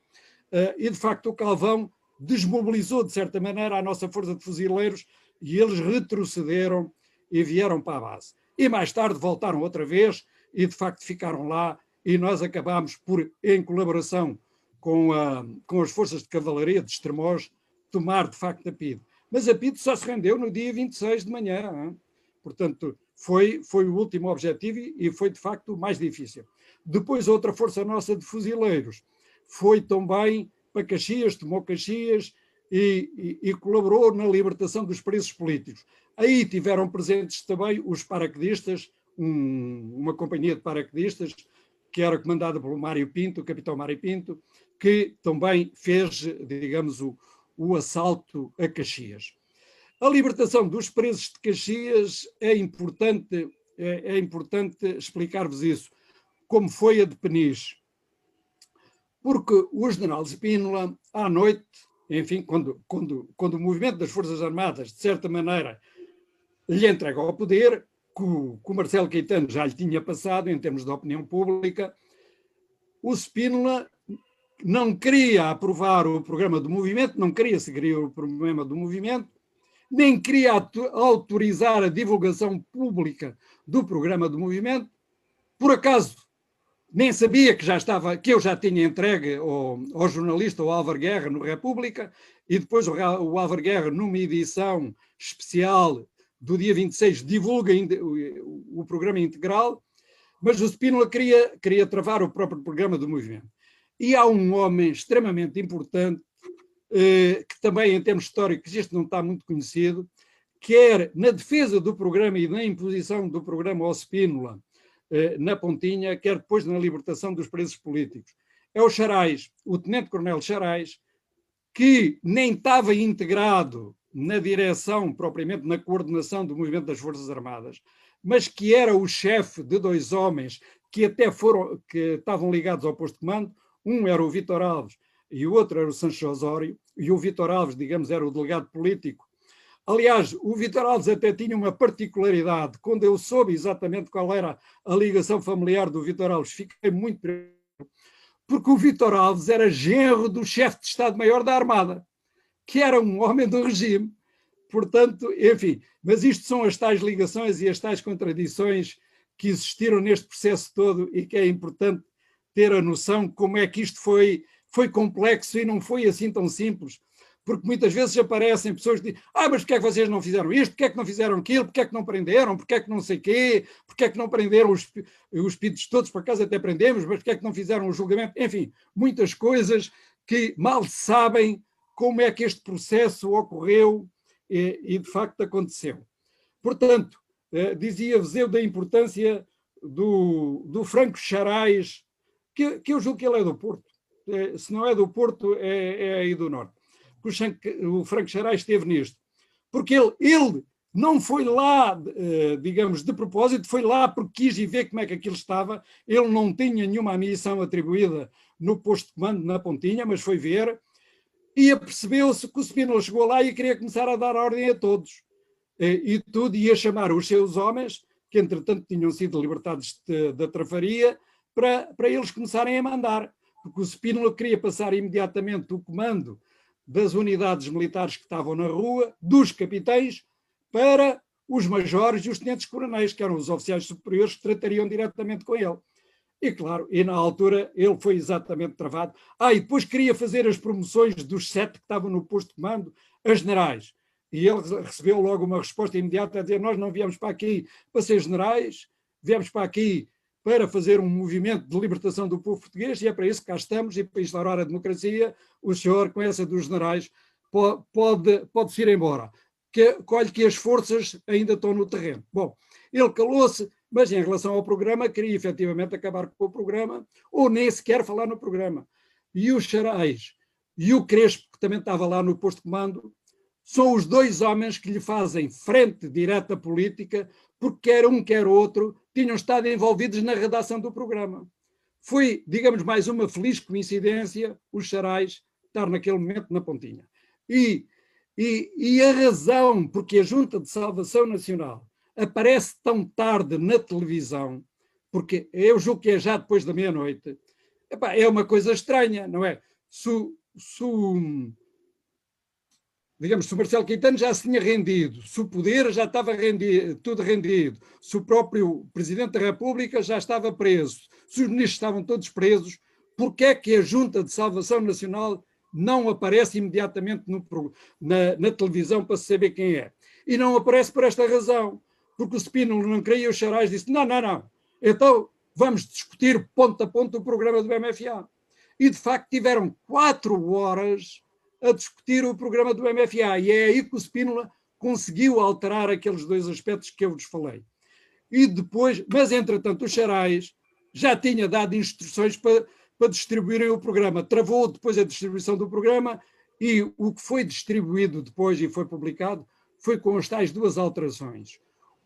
e de facto o Calvão desmobilizou de certa maneira a nossa força de fuzileiros e eles retrocederam e vieram para a base. E mais tarde voltaram outra vez e de facto ficaram lá e nós acabámos por, em colaboração com as forças de cavalaria de Estremoz, tomar de facto a PIDE. Mas a PIDE só se rendeu no dia 26 de manhã. Hein? Portanto, foi o último objetivo e foi de facto o mais difícil. Depois outra força nossa de fuzileiros foi também para Caxias, tomou Caxias e colaborou na libertação dos presos políticos. Aí tiveram presentes também os paraquedistas, uma companhia de paraquedistas que era comandada pelo Mário Pinto, o capitão Mário Pinto, que também fez, digamos, o assalto a Caxias. A libertação dos presos de Caxias é importante explicar-vos isso, como foi a de Peniche. Porque o general Spínola, à noite, enfim, quando o movimento das Forças Armadas, de certa maneira, lhe entrega ao poder, que o Marcelo Caetano já lhe tinha passado em termos de opinião pública, o Spínola não queria aprovar o programa do movimento, não queria seguir o programa do movimento, nem queria autorizar a divulgação pública do programa do movimento. Por acaso, nem sabia que eu já tinha entregue ao jornalista, o Álvaro Guerra, no República, e depois o Álvaro Guerra, numa edição especial do dia 26, divulga o programa integral, mas o Spínola queria travar o próprio programa do movimento. E há um homem extremamente importante, que também em termos históricos isto não está muito conhecido, quer na defesa do programa e na imposição do programa ao Spínola na Pontinha, quer depois na libertação dos presos políticos. É o Charais, o tenente-coronel Charais, que nem estava integrado na direção, propriamente na coordenação do movimento das Forças Armadas, mas que era o chefe de dois homens que estavam ligados ao posto de comando. Um era o Vítor Alves e o outro era o Sancho Osório, e o Vítor Alves, digamos, era o delegado político. Aliás, o Vítor Alves até tinha uma particularidade. Quando eu soube exatamente qual era a ligação familiar do Vítor Alves, fiquei muito preocupado, porque o Vítor Alves era genro do chefe de Estado-Maior da Armada, que era um homem do regime. Portanto, enfim, mas isto são as tais ligações e as tais contradições que existiram neste processo todo e que é importante ter a noção como é que isto foi complexo e não foi assim tão simples. Porque muitas vezes aparecem pessoas que dizem: mas porque é que vocês não fizeram isto, porque é que não fizeram aquilo, porque é que não prenderam, porque é que não sei quê, porque é que não prenderam os pedidos todos, por acaso até prendemos, mas porque é que não fizeram o julgamento, enfim, muitas coisas que mal sabem como é que este processo ocorreu e de facto aconteceu. Portanto, dizia-vos eu da importância do Franco Charais, que eu julgo que ele é do Porto. Se não é do Porto, é aí do Norte. O Franco Charais esteve nisto. Porque ele não foi lá, digamos, de propósito, foi lá porque quis ir ver como é que aquilo estava. Ele não tinha nenhuma missão atribuída no posto de comando na Pontinha, mas foi ver e apercebeu-se que o Spínola chegou lá e queria começar a dar ordem a todos. E tudo ia chamar os seus homens, que entretanto tinham sido libertados da trafaria, para eles começarem a mandar. Porque o Spínola queria passar imediatamente o comando das unidades militares que estavam na rua, dos capitães, para os majores e os tenentes-coronéis, que eram os oficiais superiores que tratariam diretamente com ele. E claro, e na altura ele foi exatamente travado. E depois queria fazer as promoções dos 7 que estavam no posto de comando a generais. E ele recebeu logo uma resposta imediata a dizer: nós não viemos para aqui para ser generais, viemos para aqui para fazer um movimento de libertação do povo português, e é para isso que cá estamos, e para instaurar a democracia. O senhor, com essa dos generais, pode-se ir embora. Colhe que as forças ainda estão no terreno. Bom, ele calou-se, mas em relação ao programa, queria efetivamente acabar com o programa, ou nem sequer falar no programa. E o Charais e o Crespo, que também estava lá no posto de comando, são os 2 homens que lhe fazem frente direta política, porque quer um, quer outro, tinham estado envolvidos na redação do programa. Foi, digamos, mais uma feliz coincidência o Charais estar naquele momento na Pontinha. E a razão porque a Junta de Salvação Nacional aparece tão tarde na televisão, porque eu julgo que é já depois da meia-noite, é uma coisa estranha, não é? Digamos, se o Marcelo Caetano já se tinha rendido, se o poder já estava tudo rendido, se o próprio Presidente da República já estava preso, se os ministros estavam todos presos, porque é que a Junta de Salvação Nacional não aparece imediatamente na televisão para se saber quem é? E não aparece por esta razão, porque o Spínola não queria, e o Charais disse: não, então vamos discutir ponto a ponto o programa do MFA. E de facto tiveram 4 horas a discutir o programa do MFA, e é aí que o Spínola conseguiu alterar aqueles 2 aspectos que eu vos falei. E depois, mas entretanto o Charais já tinha dado instruções para distribuírem o programa, travou depois a distribuição do programa, e o que foi distribuído depois e foi publicado foi com as tais 2 alterações.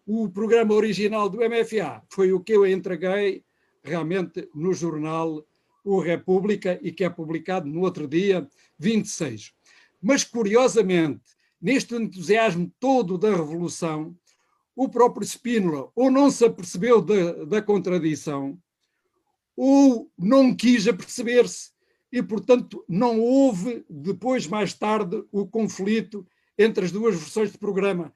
O programa original do MFA foi o que eu entreguei realmente no jornal O República, e que é publicado no outro dia, 26. Mas, curiosamente, neste entusiasmo todo da Revolução, o próprio Spínola ou não se apercebeu da contradição, ou não quis aperceber-se, e, portanto, não houve, depois, mais tarde, o conflito entre as 2 versões de programa.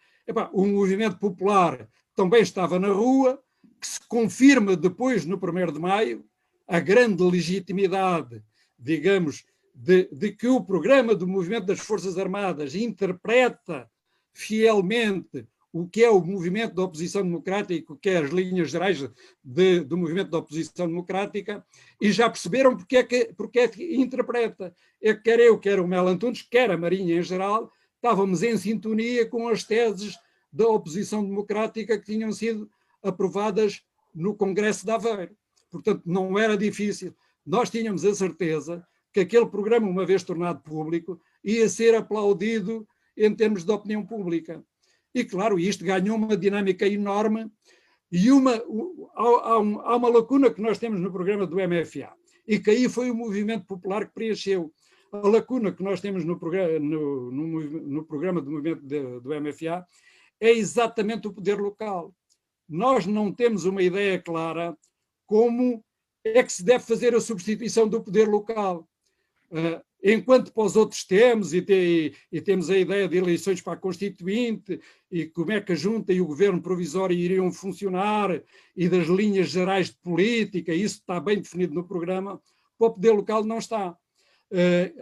O movimento popular também estava na rua, que se confirma depois, no 1º de maio, a grande legitimidade, digamos, de que o programa do movimento das Forças Armadas interpreta fielmente o que é o movimento da oposição democrática, o que é as linhas gerais do movimento da oposição democrática, e já perceberam porque é que interpreta. Quer eu, quer o Melo Antunes, quer a Marinha em geral, estávamos em sintonia com as teses da oposição democrática que tinham sido aprovadas no Congresso de Aveiro. Portanto, não era difícil. Nós tínhamos a certeza que aquele programa, uma vez tornado público, ia ser aplaudido em termos de opinião pública. E, claro, isto ganhou uma dinâmica enorme, e há uma lacuna que nós temos no programa do MFA, e que aí foi o movimento popular que preencheu. A lacuna que nós temos no programa do movimento do MFA é exatamente o poder local. Nós não temos uma ideia clara como é que se deve fazer a substituição do poder local. enquanto para os outros temos, e temos a ideia de eleições para a Constituinte, e como é que a Junta e o Governo Provisório iriam funcionar, e das linhas gerais de política, isso está bem definido no programa, para o poder local não está.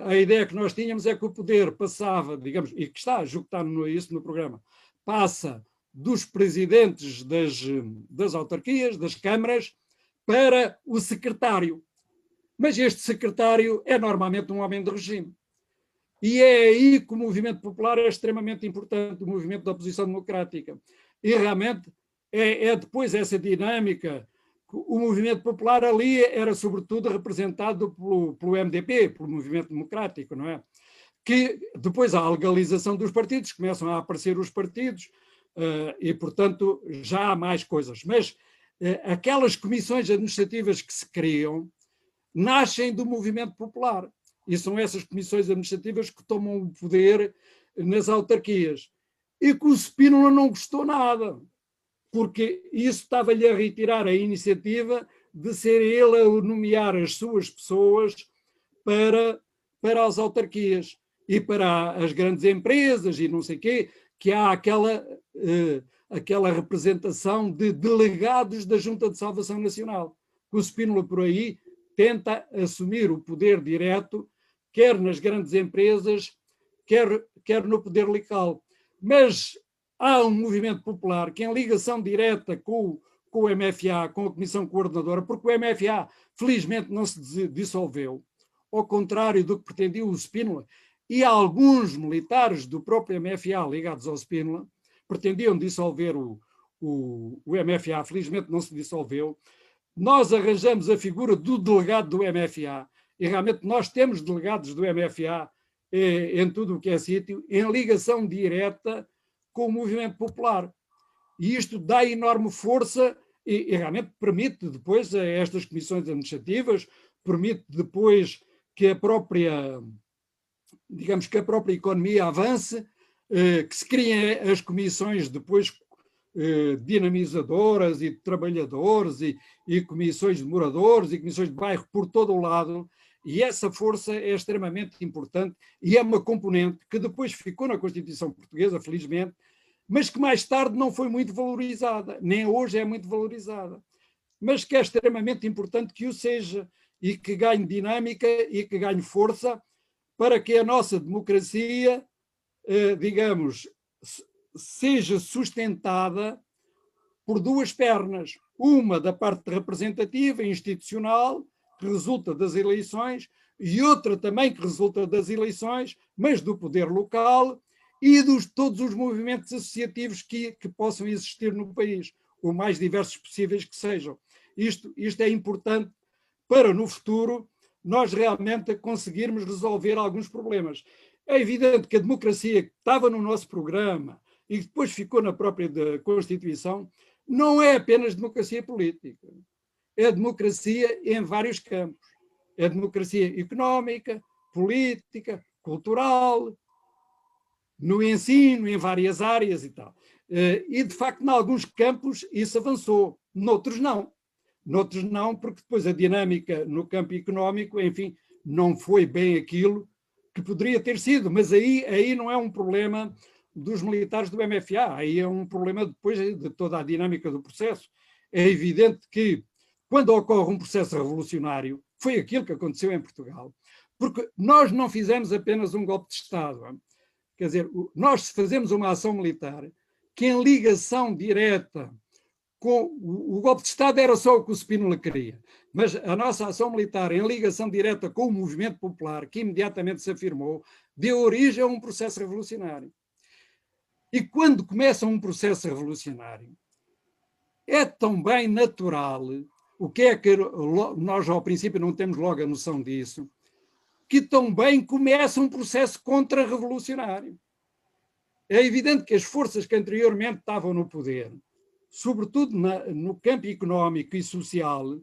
A ideia que nós tínhamos é que o poder passava, digamos, e que está, julgo que está isso no programa, passa dos presidentes das autarquias, das câmaras, para o secretário. Mas este secretário é normalmente um homem de regime. E é aí que o movimento popular é extremamente importante, o movimento da oposição democrática. E realmente é depois essa dinâmica. O movimento popular ali era sobretudo representado pelo MDP, pelo movimento democrático, não é? Que depois há a legalização dos partidos, começam a aparecer os partidos e, portanto, já há mais coisas. Mas aquelas comissões administrativas que se criam nascem do movimento popular. E são essas comissões administrativas que tomam o poder nas autarquias. E que o Spínola não gostou nada, porque isso estava-lhe a retirar a iniciativa de ser ele a nomear as suas pessoas para as autarquias e para as grandes empresas e não sei o quê, que há aquela representação de delegados da Junta de Salvação Nacional. O Spínola, por aí, tenta assumir o poder direto, quer nas grandes empresas, quer no poder local. Mas há um movimento popular que, em ligação direta com o MFA, com a Comissão Coordenadora, porque o MFA, felizmente, não se dissolveu, ao contrário do que pretendia o Spínola, e alguns militares do próprio MFA ligados ao Spínola pretendiam dissolver o MFA, felizmente não se dissolveu. Nós arranjamos a figura do delegado do MFA, e realmente nós temos delegados do MFA em tudo o que é sítio, em ligação direta com o movimento popular. E isto dá enorme força e realmente permite depois a estas comissões administrativas, permite depois que a própria, digamos, que a própria economia avance, que se criem as comissões depois dinamizadoras e de trabalhadores e comissões de moradores e comissões de bairro por todo o lado, e essa força é extremamente importante e é uma componente que depois ficou na Constituição Portuguesa, felizmente, mas que mais tarde não foi muito valorizada, nem hoje é muito valorizada, mas que é extremamente importante que o seja e que ganhe dinâmica e que ganhe força para que a nossa democracia, digamos, seja sustentada por duas pernas, uma da parte representativa e institucional, que resulta das eleições, e outra também que resulta das eleições, mas do poder local e de todos os movimentos associativos que possam existir no país, o mais diversos possíveis que sejam. Isto é importante para, no futuro, nós realmente conseguirmos resolver alguns problemas. É evidente que a democracia que estava no nosso programa e que depois ficou na própria Constituição, não é apenas democracia política. É democracia em vários campos. É democracia económica, política, cultural, no ensino, em várias áreas e tal. E, de facto, em alguns campos isso avançou, noutros não. Noutros não, porque depois a dinâmica no campo económico, enfim, não foi bem aquilo que poderia ter sido, mas aí não é um problema dos militares do MFA, aí é um problema depois de toda a dinâmica do processo. É evidente que quando ocorre um processo revolucionário, foi aquilo que aconteceu em Portugal, porque nós não fizemos apenas um golpe de Estado. Quer dizer, nós fazemos uma ação militar que em ligação direta com o golpe de Estado era só o que o Spínola queria, mas a nossa ação militar em ligação direta com o movimento popular, que imediatamente se afirmou, deu origem a um processo revolucionário. E quando começa um processo revolucionário, é também natural, o que é que nós ao princípio não temos logo a noção disso, que também começa um processo contra-revolucionário. É evidente que as forças que anteriormente estavam no poder, sobretudo no campo económico e social,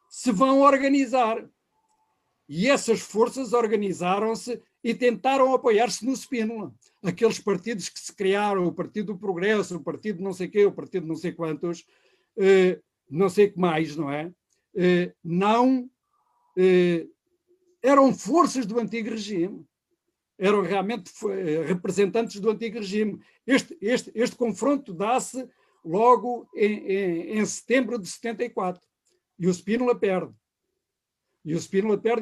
se vão organizar. E essas forças organizaram-se e tentaram apoiar-se no Spínola. Aqueles partidos que se criaram, o Partido do Progresso, o Partido não sei quê, o Partido não sei quantos, não sei o que mais, não é? Não eram forças do antigo regime, eram realmente representantes do antigo regime. Este confronto dá-se logo em setembro de 74, e o Spínola perde. E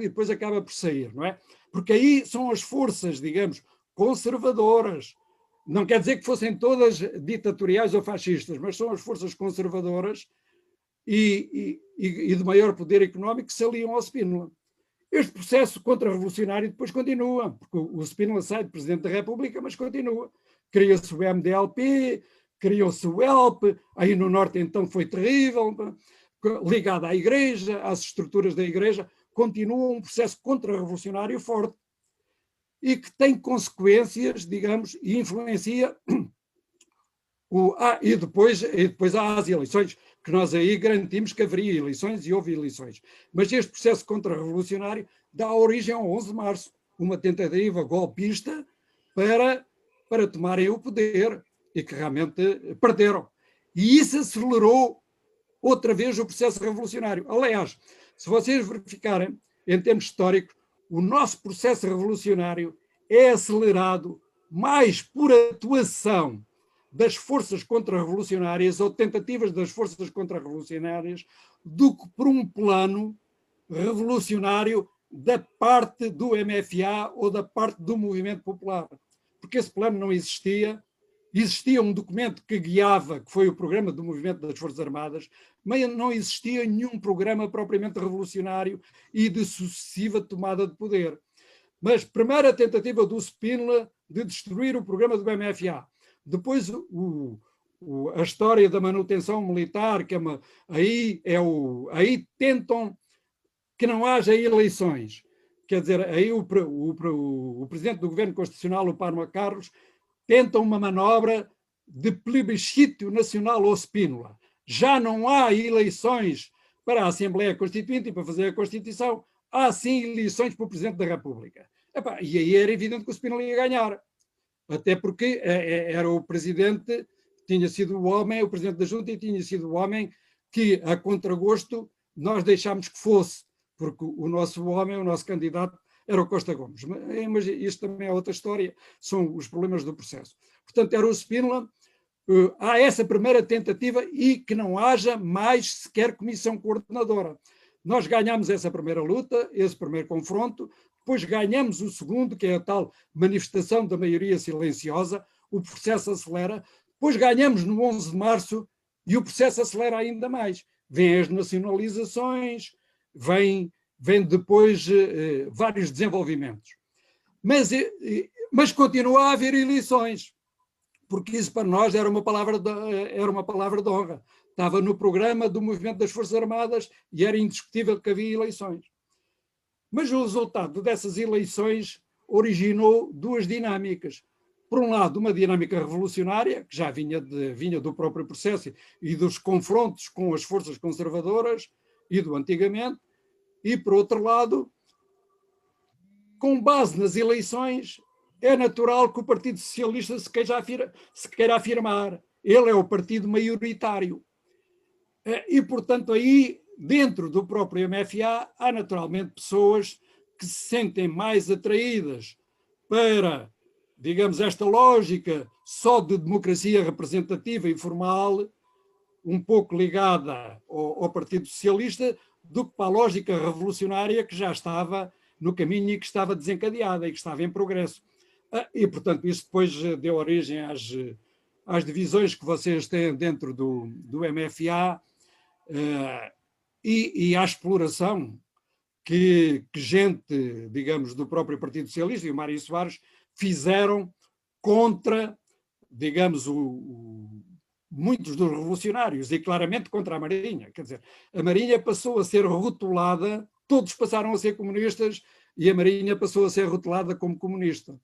depois acaba por sair, não é? Porque aí são as forças, digamos, conservadoras. Não quer dizer que fossem todas ditatoriais ou fascistas, mas são as forças conservadoras e de maior poder económico que se aliam ao Spínola. Este processo contra-revolucionário depois continua, porque o Spínola sai de Presidente da República, mas continua. Cria-se o MDLP, criou-se o ELP, aí no Norte então foi terrível, ligado à Igreja, às estruturas da Igreja, continua um processo contra-revolucionário forte e que tem consequências, digamos, e influencia e depois há as eleições, que nós aí garantimos que haveria eleições e houve eleições. Mas este processo contra-revolucionário dá origem ao 11 de março, uma tentativa golpista para tomarem o poder e que realmente perderam. E isso acelerou outra vez o processo revolucionário. Aliás, se vocês verificarem, em termos históricos, o nosso processo revolucionário é acelerado mais por atuação das forças contra-revolucionárias ou tentativas das forças contra-revolucionárias do que por um plano revolucionário da parte do MFA ou da parte do movimento popular. Porque esse plano não existia. Existia um documento que guiava, que foi o programa do movimento das Forças Armadas, mas não existia nenhum programa propriamente revolucionário e de sucessiva tomada de poder. Mas primeira tentativa do Spínola de destruir o programa do MFA. Depois a história da manutenção militar, que aí tentam que não haja eleições. Quer dizer, aí o presidente do governo constitucional, o Parma Carlos, tenta uma manobra de plebiscito nacional ao Spínola. Já não há eleições para a Assembleia Constituinte e para fazer a Constituição, há sim eleições para o Presidente da República. E aí era evidente que o Spínola ia ganhar. Até porque era o presidente, tinha sido o presidente da Junta, e tinha sido o homem que, a contragosto, nós deixámos que fosse, porque o nosso candidato, era o Costa Gomes. Mas isto também é outra história, são os problemas do processo. Portanto, era o Spínola. Há essa primeira tentativa e que não haja mais sequer comissão coordenadora. Nós ganhamos essa primeira luta, esse primeiro confronto, depois ganhamos o segundo, que é a tal manifestação da maioria silenciosa, o processo acelera, depois ganhamos no 11 de março e o processo acelera ainda mais. Vêm as nacionalizações, vem depois vários desenvolvimentos. Mas continua a haver eleições, porque isso para nós era uma palavra de honra. Estava no programa do movimento das Forças Armadas e era indiscutível que havia eleições. Mas o resultado dessas eleições originou duas dinâmicas. Por um lado, uma dinâmica revolucionária, que já vinha do próprio processo e dos confrontos com as forças conservadoras e do antigamente, e, por outro lado, com base nas eleições, é natural que o Partido Socialista se queira afirmar. Ele é o partido maioritário. E, portanto, aí, dentro do próprio MFA, há naturalmente pessoas que se sentem mais atraídas para, digamos, esta lógica só de democracia representativa e formal, um pouco ligada ao Partido Socialista, do que para a lógica revolucionária que já estava no caminho e que estava desencadeada e que estava em progresso. E, portanto, isso depois deu origem às divisões que vocês têm dentro do MFA e à exploração que gente, digamos, do próprio Partido Socialista e o Mário Soares fizeram contra, digamos, muitos dos revolucionários e claramente contra a Marinha. Quer dizer, a Marinha passou a ser rotulada, todos passaram a ser comunistas e a Marinha passou a ser rotulada como comunista.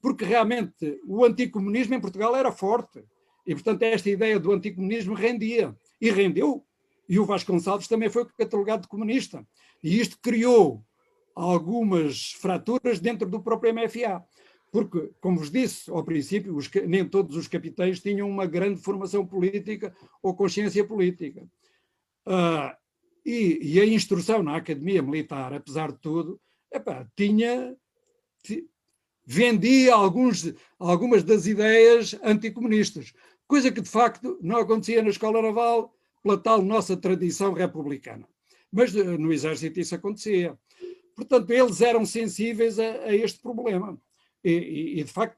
Porque realmente o anticomunismo em Portugal era forte e, portanto, esta ideia do anticomunismo rendia e rendeu. E o Vasconcelos também foi catalogado de comunista. E isto criou algumas fraturas dentro do próprio MFA. Porque, como vos disse ao princípio, nem todos os capitães tinham uma grande formação política ou consciência política. E a instrução na academia militar, apesar de tudo, vendia algumas das ideias anticomunistas, coisa que de facto não acontecia na Escola Naval pela tal nossa tradição republicana. Mas no Exército isso acontecia. Portanto, eles eram sensíveis a este problema. E de facto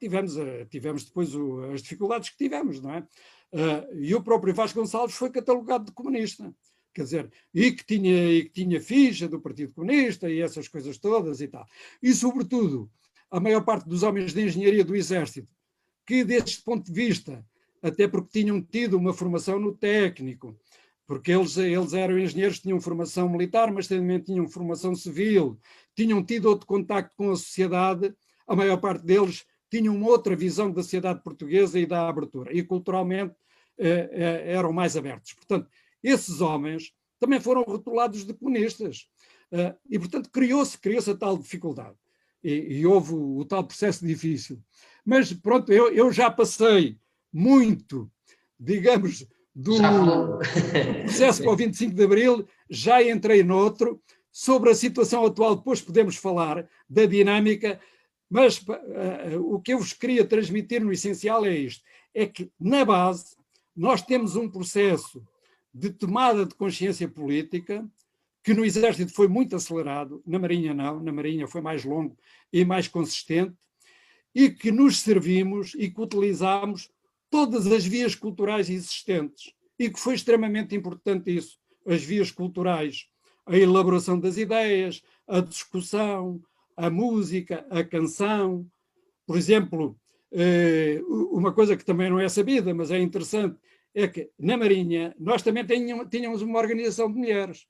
tivemos depois as dificuldades que tivemos, não é? E o próprio Vasco Gonçalves foi catalogado de comunista, quer dizer, e que tinha ficha do Partido Comunista e essas coisas todas e tal. E, sobretudo, a maior parte dos homens de engenharia do Exército, que deste ponto de vista, até porque tinham tido uma formação no técnico, porque eles eram engenheiros, tinham formação militar, mas também tinham formação civil, tinham tido outro contacto com a sociedade, a maior parte deles tinham uma outra visão da sociedade portuguesa e da abertura, e culturalmente eram mais abertos. Portanto, esses homens também foram rotulados de comunistas, e portanto criou-se a tal dificuldade, e houve o tal processo difícil. Mas pronto, eu já passei muito, digamos, do processo para o 25 de Abril, já entrei noutro, sobre a situação atual, depois podemos falar da dinâmica, mas o que eu vos queria transmitir no essencial é isto, é que na base nós temos um processo de tomada de consciência política que no Exército foi muito acelerado, na Marinha não, na Marinha foi mais longo e mais consistente, e que nos servimos e que utilizamos todas as vias culturais existentes, e que foi extremamente importante isso, as vias culturais, a elaboração das ideias, a discussão, a música, a canção. Por exemplo, uma coisa que também não é sabida, mas é interessante, é que na Marinha nós também tínhamos uma organização de mulheres.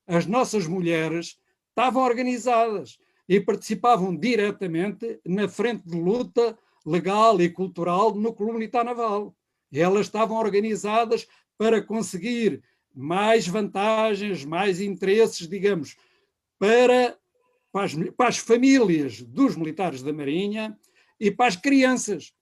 As nossas mulheres estavam organizadas e participavam diretamente na frente de luta legal e cultural no Clube Militar Naval. E elas estavam organizadas para conseguir mais vantagens, mais interesses, digamos, para as famílias dos militares da Marinha e para as crianças.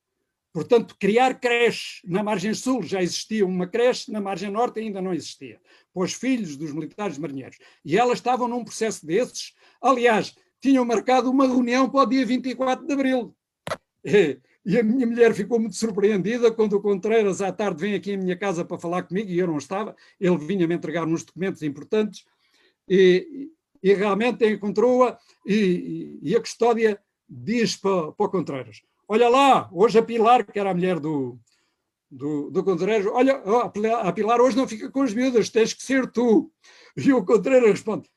Portanto, criar creche na margem sul, já existia uma creche, na margem norte ainda não existia, para os filhos dos militares marinheiros. E elas estavam num processo desses. Aliás, tinham marcado uma reunião para o dia 24 de Abril. E a minha mulher ficou muito surpreendida quando o Contreiras à tarde vem aqui à minha casa para falar comigo, e eu não estava, ele vinha-me entregar uns documentos importantes, e realmente encontrou-a, e a custódia diz para o Contreiras: olha lá, hoje a Pilar, que era a mulher do Contreiras, olha, a Pilar hoje não fica com as miúdas, tens que ser tu. E o Contreiras responde: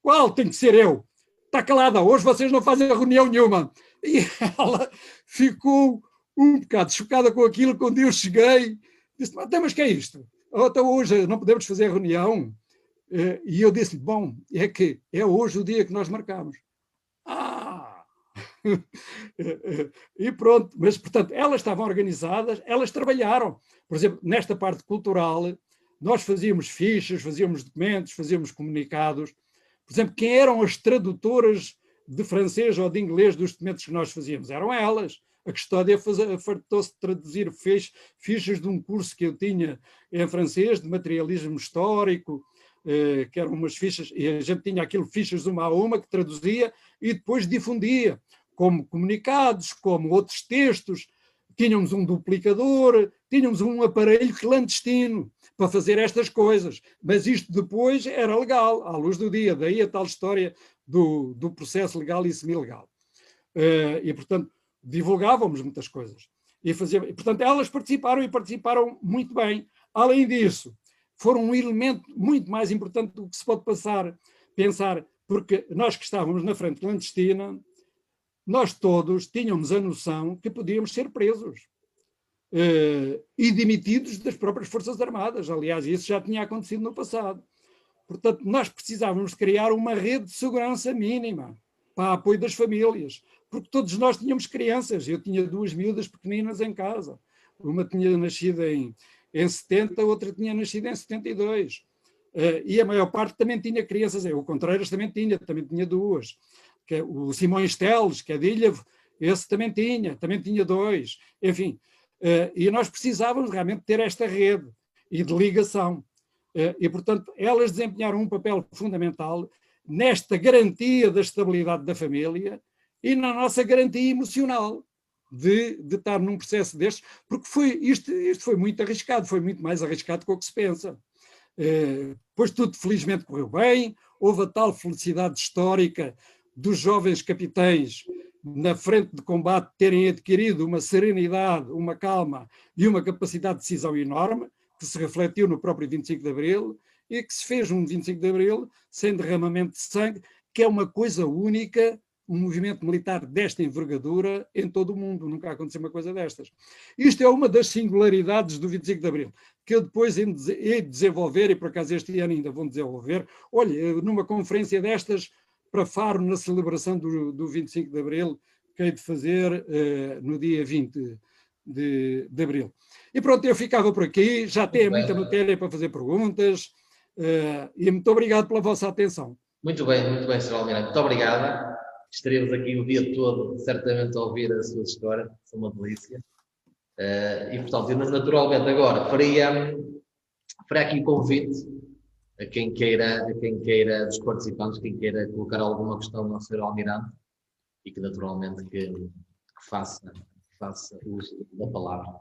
qual tem que ser eu? Está calada, hoje vocês não fazem reunião nenhuma. E ela ficou um bocado chocada com aquilo. Quando eu cheguei, disse: mas que é isto? Então hoje não podemos fazer reunião? E eu disse-lhe: bom, é que é hoje o dia que nós marcamos. E pronto, mas portanto elas estavam organizadas, elas trabalharam. Por exemplo, nesta parte cultural, nós fazíamos fichas, fazíamos documentos, fazíamos comunicados. Por exemplo, quem eram as tradutoras de francês ou de inglês dos documentos que nós fazíamos? Eram elas. A custódia fartou-se de traduzir fichas de um curso que eu tinha em francês, de materialismo histórico, que eram umas fichas, e a gente tinha aquilo, fichas uma a uma, que traduzia e depois difundia, como comunicados, como outros textos. Tínhamos um duplicador, tínhamos um aparelho clandestino para fazer estas coisas, mas isto depois era legal, à luz do dia, daí a tal história do processo legal e semi-legal. E, portanto, divulgávamos muitas coisas. E portanto, elas participaram muito bem. Além disso, foram um elemento muito mais importante do que se pode pensar, porque nós que estávamos na frente clandestina, nós todos tínhamos a noção que podíamos ser presos e demitidos das próprias Forças Armadas. Aliás, isso já tinha acontecido no passado. Portanto, nós precisávamos criar uma rede de segurança mínima para apoio das famílias, porque todos nós tínhamos crianças. Eu tinha 2 miúdas pequeninas em casa. Uma tinha nascido em 70, a outra tinha nascido em 72. E a maior parte também tinha crianças. O Contreiras também tinha 2. O Simões Teles, que é de Ilhavo, esse também tinha 2. Enfim, e nós precisávamos realmente ter esta rede e de ligação. E, portanto, elas desempenharam um papel fundamental nesta garantia da estabilidade da família e na nossa garantia emocional de estar num processo destes, porque isto foi muito arriscado, foi muito mais arriscado do que se pensa. Pois tudo felizmente correu bem, houve a tal felicidade histórica dos jovens capitães na frente de combate terem adquirido uma serenidade, uma calma e uma capacidade de decisão enorme, que se refletiu no próprio 25 de Abril e que se fez um 25 de Abril sem derramamento de sangue, que é uma coisa única, um movimento militar desta envergadura em todo o mundo, nunca aconteceu uma coisa destas. Isto é uma das singularidades do 25 de Abril, que eu depois hei de desenvolver, e por acaso este ano ainda vou desenvolver, olha, numa conferência destas, para Faro, na celebração do 25 de Abril, que hei de fazer no dia 20 de Abril. E pronto, eu ficava por aqui, já tenho muita matéria para fazer perguntas, e muito obrigado pela vossa atenção. Muito bem, Sr. Almirante, muito obrigado. Estaremos aqui o dia todo, certamente, a ouvir a sua história, é uma delícia. E, portanto, naturalmente, agora faria aqui o convite a quem queira, dos participantes, quem queira colocar alguma questão ao Sr. Almirante e que, naturalmente, que faça uso da palavra.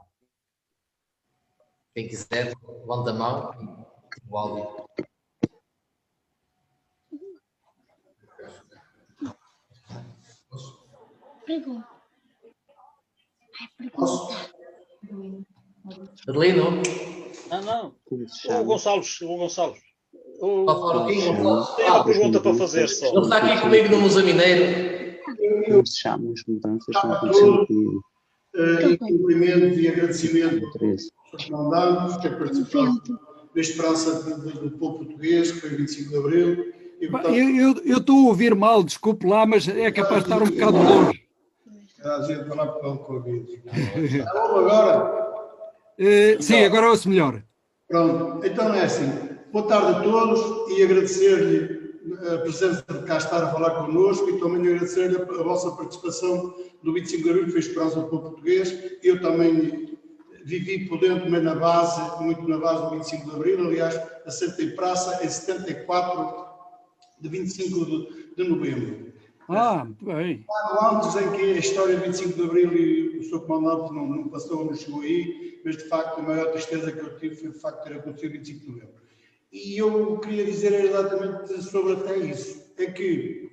Quem quiser, levanta a mão e o áudio. Pergunta. Adelino? Não. O Gonçalves. Pode falar aqui? Tem uma pergunta para fazer só. Ele está aqui comigo no Museu Mineiro. Como se chamam as mudanças no todo, em cumprimento e agradecimento aos comandantes que participaram da esperança do povo português, que foi 25 de Abril. E, portanto, eu estou a ouvir mal, desculpe lá, mas é capaz de estar um bocado longe. A gente vai lá para o Covid. Está bom agora? Sim, agora ouço melhor. Pronto, então é assim. Boa tarde a todos e agradecer-lhe a presença de cá estar a falar connosco e também agradecer-lhe a vossa participação no 25 de Abril, que foi esperança do povo português. Eu também vivi por dentro, mas muito na base do 25 de Abril, aliás, assentei praça em 74 de 25 de novembro. Muito bem. Antes em que a história do 25 de Abril e o seu comandante não passou, não chegou aí, mas de facto a maior tristeza que eu tive foi o facto de ter acontecido 25 de novembro. E eu queria dizer exatamente sobre até isso, é que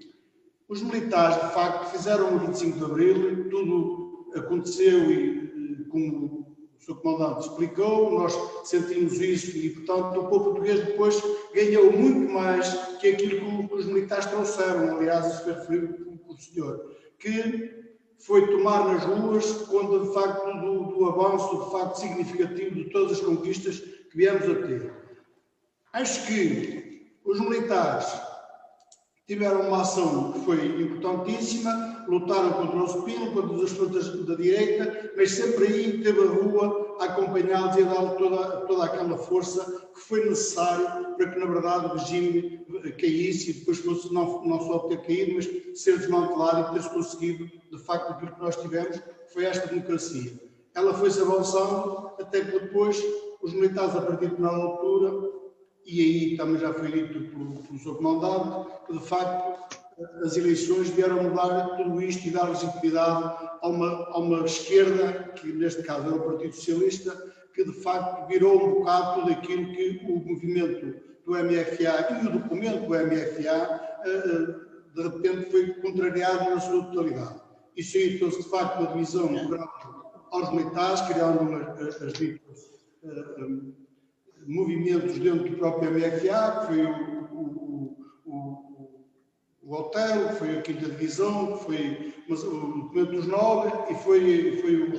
os militares de facto fizeram o 25 de Abril, tudo aconteceu e como o seu comandante explicou, nós sentimos isso e portanto o povo português depois ganhou muito mais que aquilo que os militares trouxeram, aliás isso foi referido pelo senhor, que foi tomar nas ruas conta de facto do avanço de facto significativo de todas as conquistas que viemos a ter. Acho que os militares tiveram uma ação que foi importantíssima, lutaram contra o Spino, contra as forças da direita, mas sempre aí teve a rua a acompanhá-los e a dar toda aquela força que foi necessária para que, na verdade, o regime caísse e depois fosse não só ter caído, mas ser desmantelado e ter-se conseguido, de facto, aquilo que nós tivemos, foi esta democracia. Ela foi-se avançando até que depois os militares, a partir de uma altura, e aí também já foi dito pelo seu comandante, que de facto as eleições vieram mudar tudo isto e dar legitimidade a uma esquerda, que neste caso era o Partido Socialista, que de facto virou um bocado tudo aquilo que o movimento do MFA e o documento do MFA de repente foi contrariado na sua totalidade. Isso aí trouxe de facto uma divisão aos militares, criando as ditas movimentos dentro do próprio MFA, que foi o Otelo, que foi a Quinta Divisão, que foi o documento dos nobres e foi o...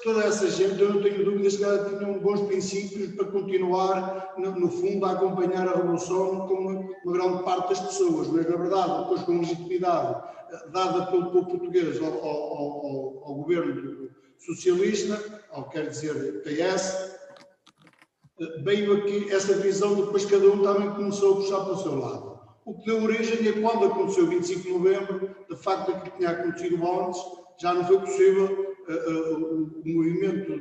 Toda essa gente, eu não tenho dúvidas que ela tinha bons princípios para continuar, no fundo, a acompanhar a Revolução como uma grande parte das pessoas, mas na verdade, depois com legitimidade dada pelo povo português ao governo socialista, ou quer dizer PS, veio aqui essa divisão, depois cada um também começou a puxar para o seu lado. O que deu origem a quando aconteceu o 25 de novembro, de facto aquilo que tinha acontecido antes, já não foi possível, o movimento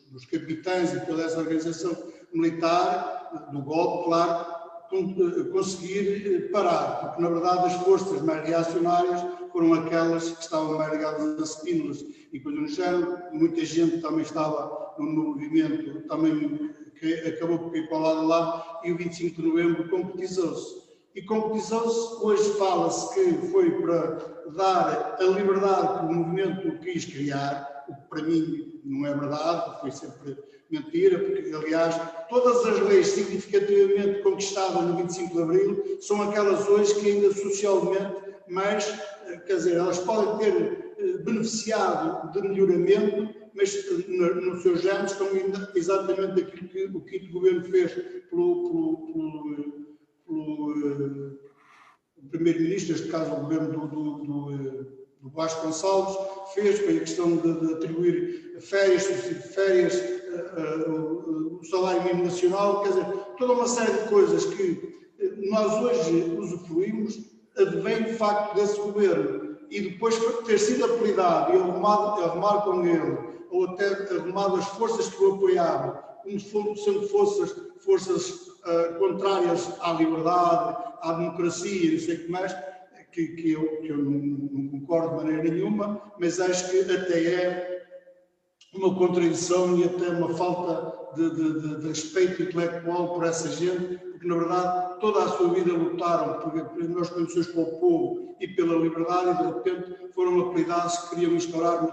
dos capitães e toda essa organização militar, do golpe, claro, conseguir parar, porque na verdade as forças mais reacionárias foram aquelas que estavam mais ligadas a Spínolas e coisa no género. Muita gente também estava no movimento, também que acabou por ir para o lado de lá, e o 25 de novembro concretizou-se. E concretizou-se, hoje fala-se que foi para dar a liberdade que o movimento quis criar, o que para mim não é verdade, foi sempre mentira, porque, aliás, todas as leis significativamente conquistadas no 25 de Abril são aquelas hoje que ainda socialmente, mas, quer dizer, elas podem ter beneficiado de melhoramento, mas no seu género estão exatamente aquilo que o quinto governo fez pelo primeiro-ministro, neste caso o governo do Vasconcelos, fez, foi a questão de atribuir férias, subsídio de férias, o salário mínimo nacional, quer dizer, toda uma série de coisas que nós hoje usufruímos advém de facto desse governo. E depois de ter sido apelidado e arrumar com ele, ou até arrumado as forças que o apoiavam, como sendo forças contrárias à liberdade, à democracia, não sei o que mais, que eu não concordo de maneira nenhuma, mas acho que até é uma contradição e até uma falta de respeito intelectual por essa gente, porque na verdade toda a sua vida lutaram por melhores condições para o povo e pela liberdade, e de repente foram apelidados que queriam instaurar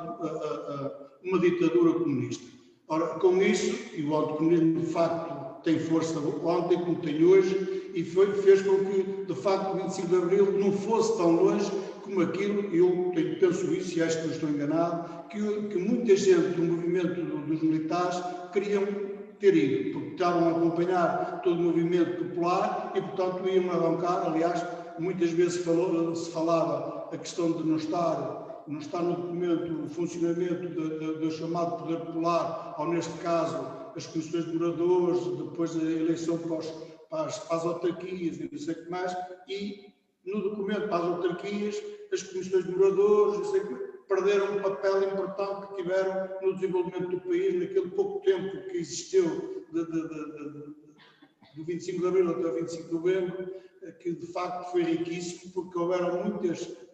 uma ditadura comunista. Ora, com isso, e o anticomunismo de facto tem força ontem como tem hoje, e fez com que de facto o 25 de Abril não fosse tão longe como aquilo, eu penso isso e acho que não estou enganado, que muita gente do movimento dos militares queriam ter ido, porque estavam a acompanhar todo o movimento popular e, portanto, iam arrancar. Aliás, muitas vezes se falava a questão de não estar no documento o funcionamento do chamado poder popular, ou neste caso as comissões de moradores, depois da eleição para as autarquias e não sei o que mais, e no documento para as autarquias, as comissões de moradores, perderam um papel importante que tiveram no desenvolvimento do país, naquele pouco tempo que existiu do 25 de Abril até o 25 de Novembro, que de facto foi riquíssimo, porque houveram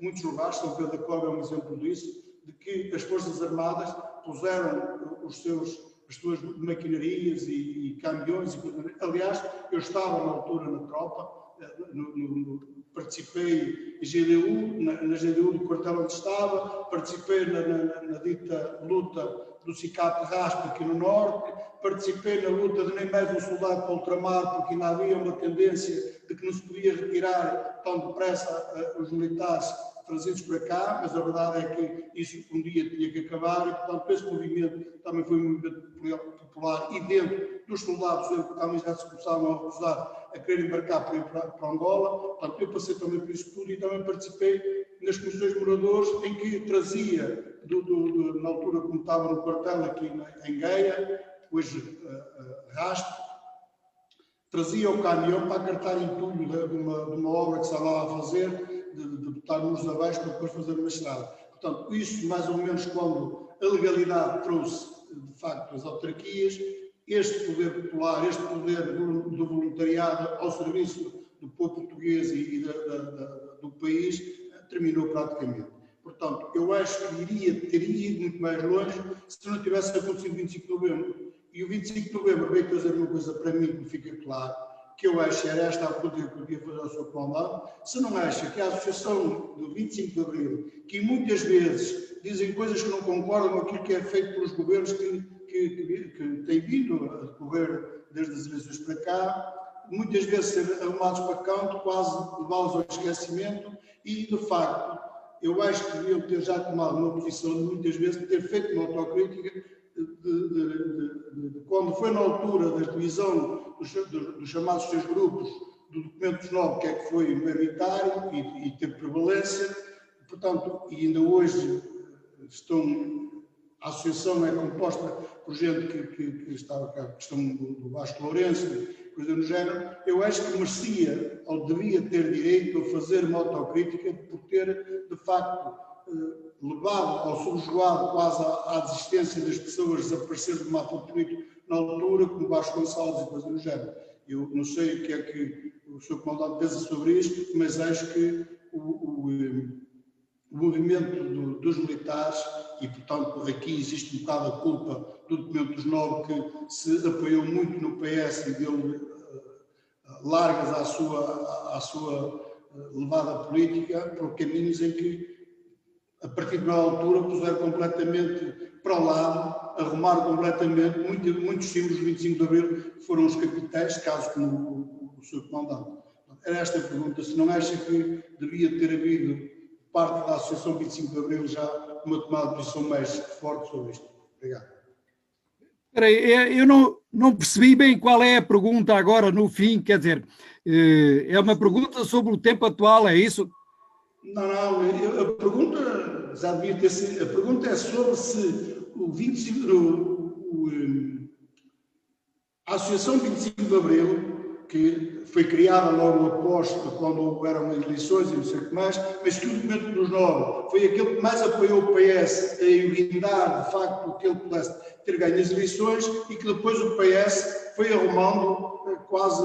muitos lugares, São Pedro da Cova é um exemplo disso, de que as Forças Armadas puseram as suas maquinarias e caminhões. Aliás, eu estava na altura na tropa, participei em GDU, na GDU do quartel onde estava, participei na dita luta do CICAP de Raspa aqui no Norte, participei na luta de nem mais um soldado para o ultramar, porque ainda havia uma tendência de que não se podia retirar tão depressa os militares trazidos para cá, mas a verdade é que isso um dia tinha que acabar e, portanto, esse movimento também foi um movimento popular e dentro dos soldados também já se começavam a recusar a querer embarcar para ir para Angola. Portanto, eu passei também por isso tudo e também participei nas comissões de moradores em que trazia, na altura como estava no quartel aqui em Gaia, depois Rasto, trazia o caminhão para acartar entulho de uma obra que se estava a fazer, de botar muros abaixo para depois fazer uma estrada. Portanto, isso mais ou menos quando a legalidade trouxe, de facto, as autarquias, este poder popular, este poder do voluntariado ao serviço do povo português e do país, terminou praticamente. Portanto, eu acho que teria ido muito mais longe se não tivesse acontecido o 25 de novembro. E o 25 de novembro veio trazer uma coisa para mim que me fica claro, que eu acho que era esta a pergunta que eu queria fazer ao Sr. Comandante. Se não acha que a associação do 25 de Abril, que muitas vezes dizem coisas que não concordam com aquilo que é feito pelos governos que têm vindo a decorrer desde as eleições para cá, muitas vezes ser arrumados para canto, quase levá-los ao esquecimento, e de facto eu acho que deviam ter já tomado uma posição de muitas vezes ter feito uma autocrítica de quando foi na altura da divisão dos chamados seus grupos do documento 9, que é que foi maioritário e teve prevalência, portanto, e ainda hoje a associação é composta por gente que estava cá, a questão do Vasco Lourenço, coisa do género. Eu acho que merecia, ou devia ter direito a fazer uma autocrítica por ter, de facto, levado ou subjugado quase à desistência das pessoas desapareceram do mapa político na altura, como Vasco Gonçalves e coisa do género. Eu não sei o que é que o Sr. Comandante pensa sobre isto, mas acho que o movimento dos militares, e portanto aqui existe um bocado a culpa do documento dos 9, que se apoiou muito no PS e deu largas à sua levada política, por caminhos em que, a partir de uma altura, puseram completamente para o lado, arrumaram completamente muitos símbolos do 25 de Abril, que foram os capitais, caso como o Sr. Comandante. Era esta a pergunta, se não acha que devia ter havido parte da Associação 25 de Abril já uma tomada de posição mais forte sobre isto. Obrigado. Espera aí, eu não percebi bem qual é a pergunta agora no fim, quer dizer, é uma pergunta sobre o tempo atual, é isso? Não, a pergunta já devia ter sido, a pergunta é sobre se o 25, a Associação 25 de Abril, que foi criada logo após, quando houveram eleições e não sei o que mais, mas que o documento dos 9 foi aquele que mais apoiou o PS a guindar, de facto, que ele pudesse ter ganho as eleições, e que depois o PS foi arrumando quase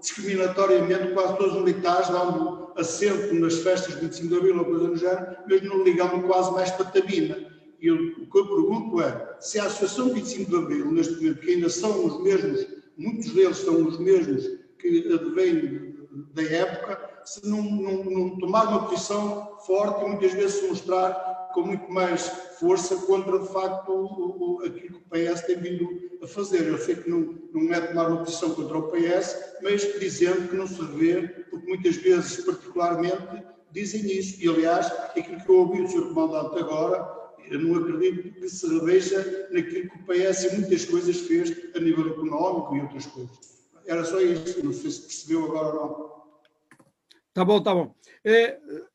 discriminatoriamente quase todos os militares, dando assento nas festas de 25 de Abril ou coisa do género, mas não ligando quase mais para a tabina. E o que eu pergunto é, se a Associação 25 de Abril, neste momento, que ainda são os mesmos, muitos deles são os mesmos que advêm da época, se não tomar uma posição forte e muitas vezes se mostrar com muito mais força contra, de facto, aquilo que o PS tem vindo a fazer. Eu sei que não é tomar uma posição contra o PS, mas dizendo que não se revê, porque muitas vezes, particularmente, dizem isso. E, aliás, aquilo que eu ouvi do Sr. Comandante agora, eu não acredito que se reveja naquilo que o PS e muitas coisas fez a nível económico e outras coisas. Era só isso, não sei se percebeu agora ou não. Tá bom.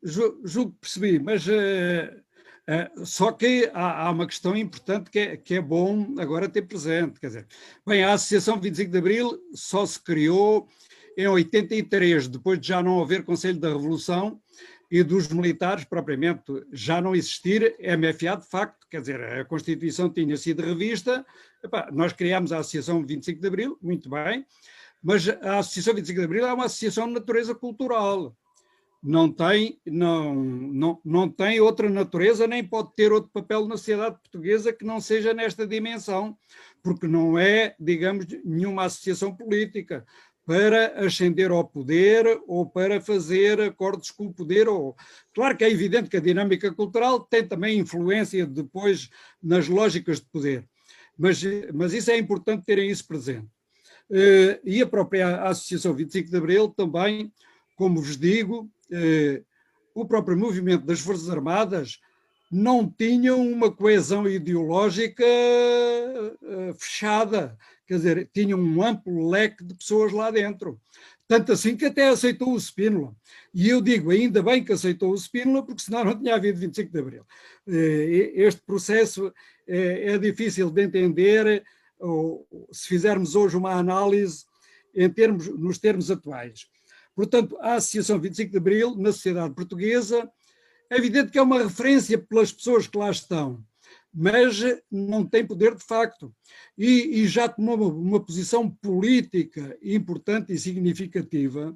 Julgo que percebi, mas só que há uma questão importante que é bom agora ter presente. Quer dizer, bem, a Associação 25 de Abril só se criou em 83, depois de já não haver Conselho da Revolução e dos militares propriamente já não existir MFA de facto, quer dizer, a Constituição tinha sido revista, nós criámos a Associação 25 de Abril, muito bem, mas a Associação 25 de Abril é uma associação de natureza cultural, não tem outra natureza, nem pode ter outro papel na sociedade portuguesa que não seja nesta dimensão, porque não é, digamos, nenhuma associação política para ascender ao poder ou para fazer acordos com o poder. Claro que é evidente que a dinâmica cultural tem também influência depois nas lógicas de poder, mas isso é importante terem isso presente. E a própria Associação 25 de Abril também, como vos digo, o próprio movimento das Forças Armadas não tinha uma coesão ideológica fechada, quer dizer, tinha um amplo leque de pessoas lá dentro. Tanto assim que até aceitou o Spínola. E eu digo, ainda bem que aceitou o Spínola, porque senão não tinha havido 25 de Abril. Este processo é difícil de entender, se fizermos hoje uma análise nos termos atuais. Portanto, a Associação 25 de Abril, na sociedade portuguesa, é evidente que é uma referência pelas pessoas que lá estão, mas não tem poder de facto. E já tomou uma posição política importante e significativa,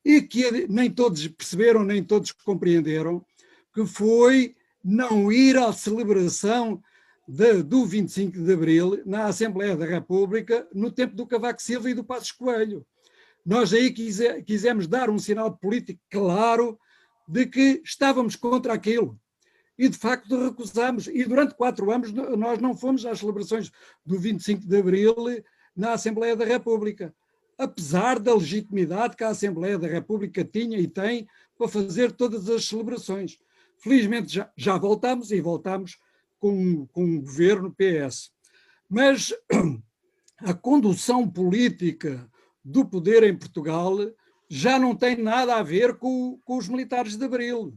e que nem todos perceberam, nem todos compreenderam, que foi não ir à celebração do 25 de Abril na Assembleia da República no tempo do Cavaco Silva e do Passos Coelho. Nós aí quisemos dar um sinal político claro de que estávamos contra aquilo. E, de facto, recusámos. E durante 4 anos nós não fomos às celebrações do 25 de Abril na Assembleia da República, apesar da legitimidade que a Assembleia da República tinha e tem para fazer todas as celebrações. Felizmente já voltámos, e voltámos com um governo PS. Mas a condução política do poder em Portugal já não tem nada a ver com os militares de Abril.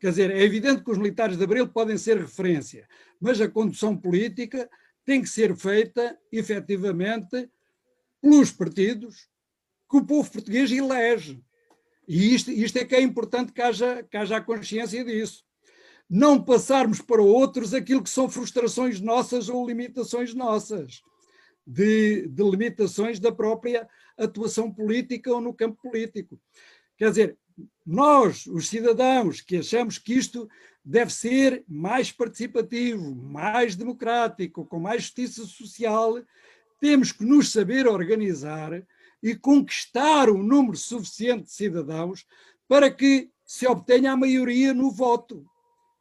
Quer dizer, é evidente que os militares de Abril podem ser referência, mas a condução política tem que ser feita, efetivamente, pelos partidos que o povo português elege. E isto é que é importante que haja a consciência disso. Não passarmos para outros aquilo que são frustrações nossas ou limitações nossas, de limitações da própria atuação política ou no campo político. Quer dizer, nós, os cidadãos, que achamos que isto deve ser mais participativo, mais democrático, com mais justiça social, temos que nos saber organizar e conquistar um número suficiente de cidadãos para que se obtenha a maioria no voto.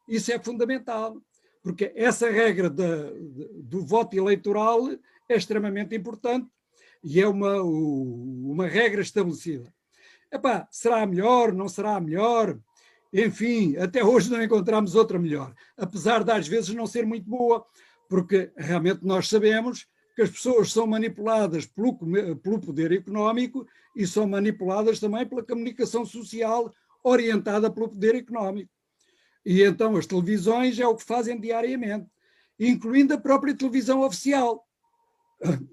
Isso é fundamental, porque essa regra do voto eleitoral é extremamente importante e é uma regra estabelecida. Epá, será melhor, não será melhor? Enfim, até hoje não encontramos outra melhor, apesar de às vezes não ser muito boa, porque realmente nós sabemos que as pessoas são manipuladas pelo poder económico e são manipuladas também pela comunicação social orientada pelo poder económico. E então as televisões é o que fazem diariamente, incluindo a própria televisão oficial.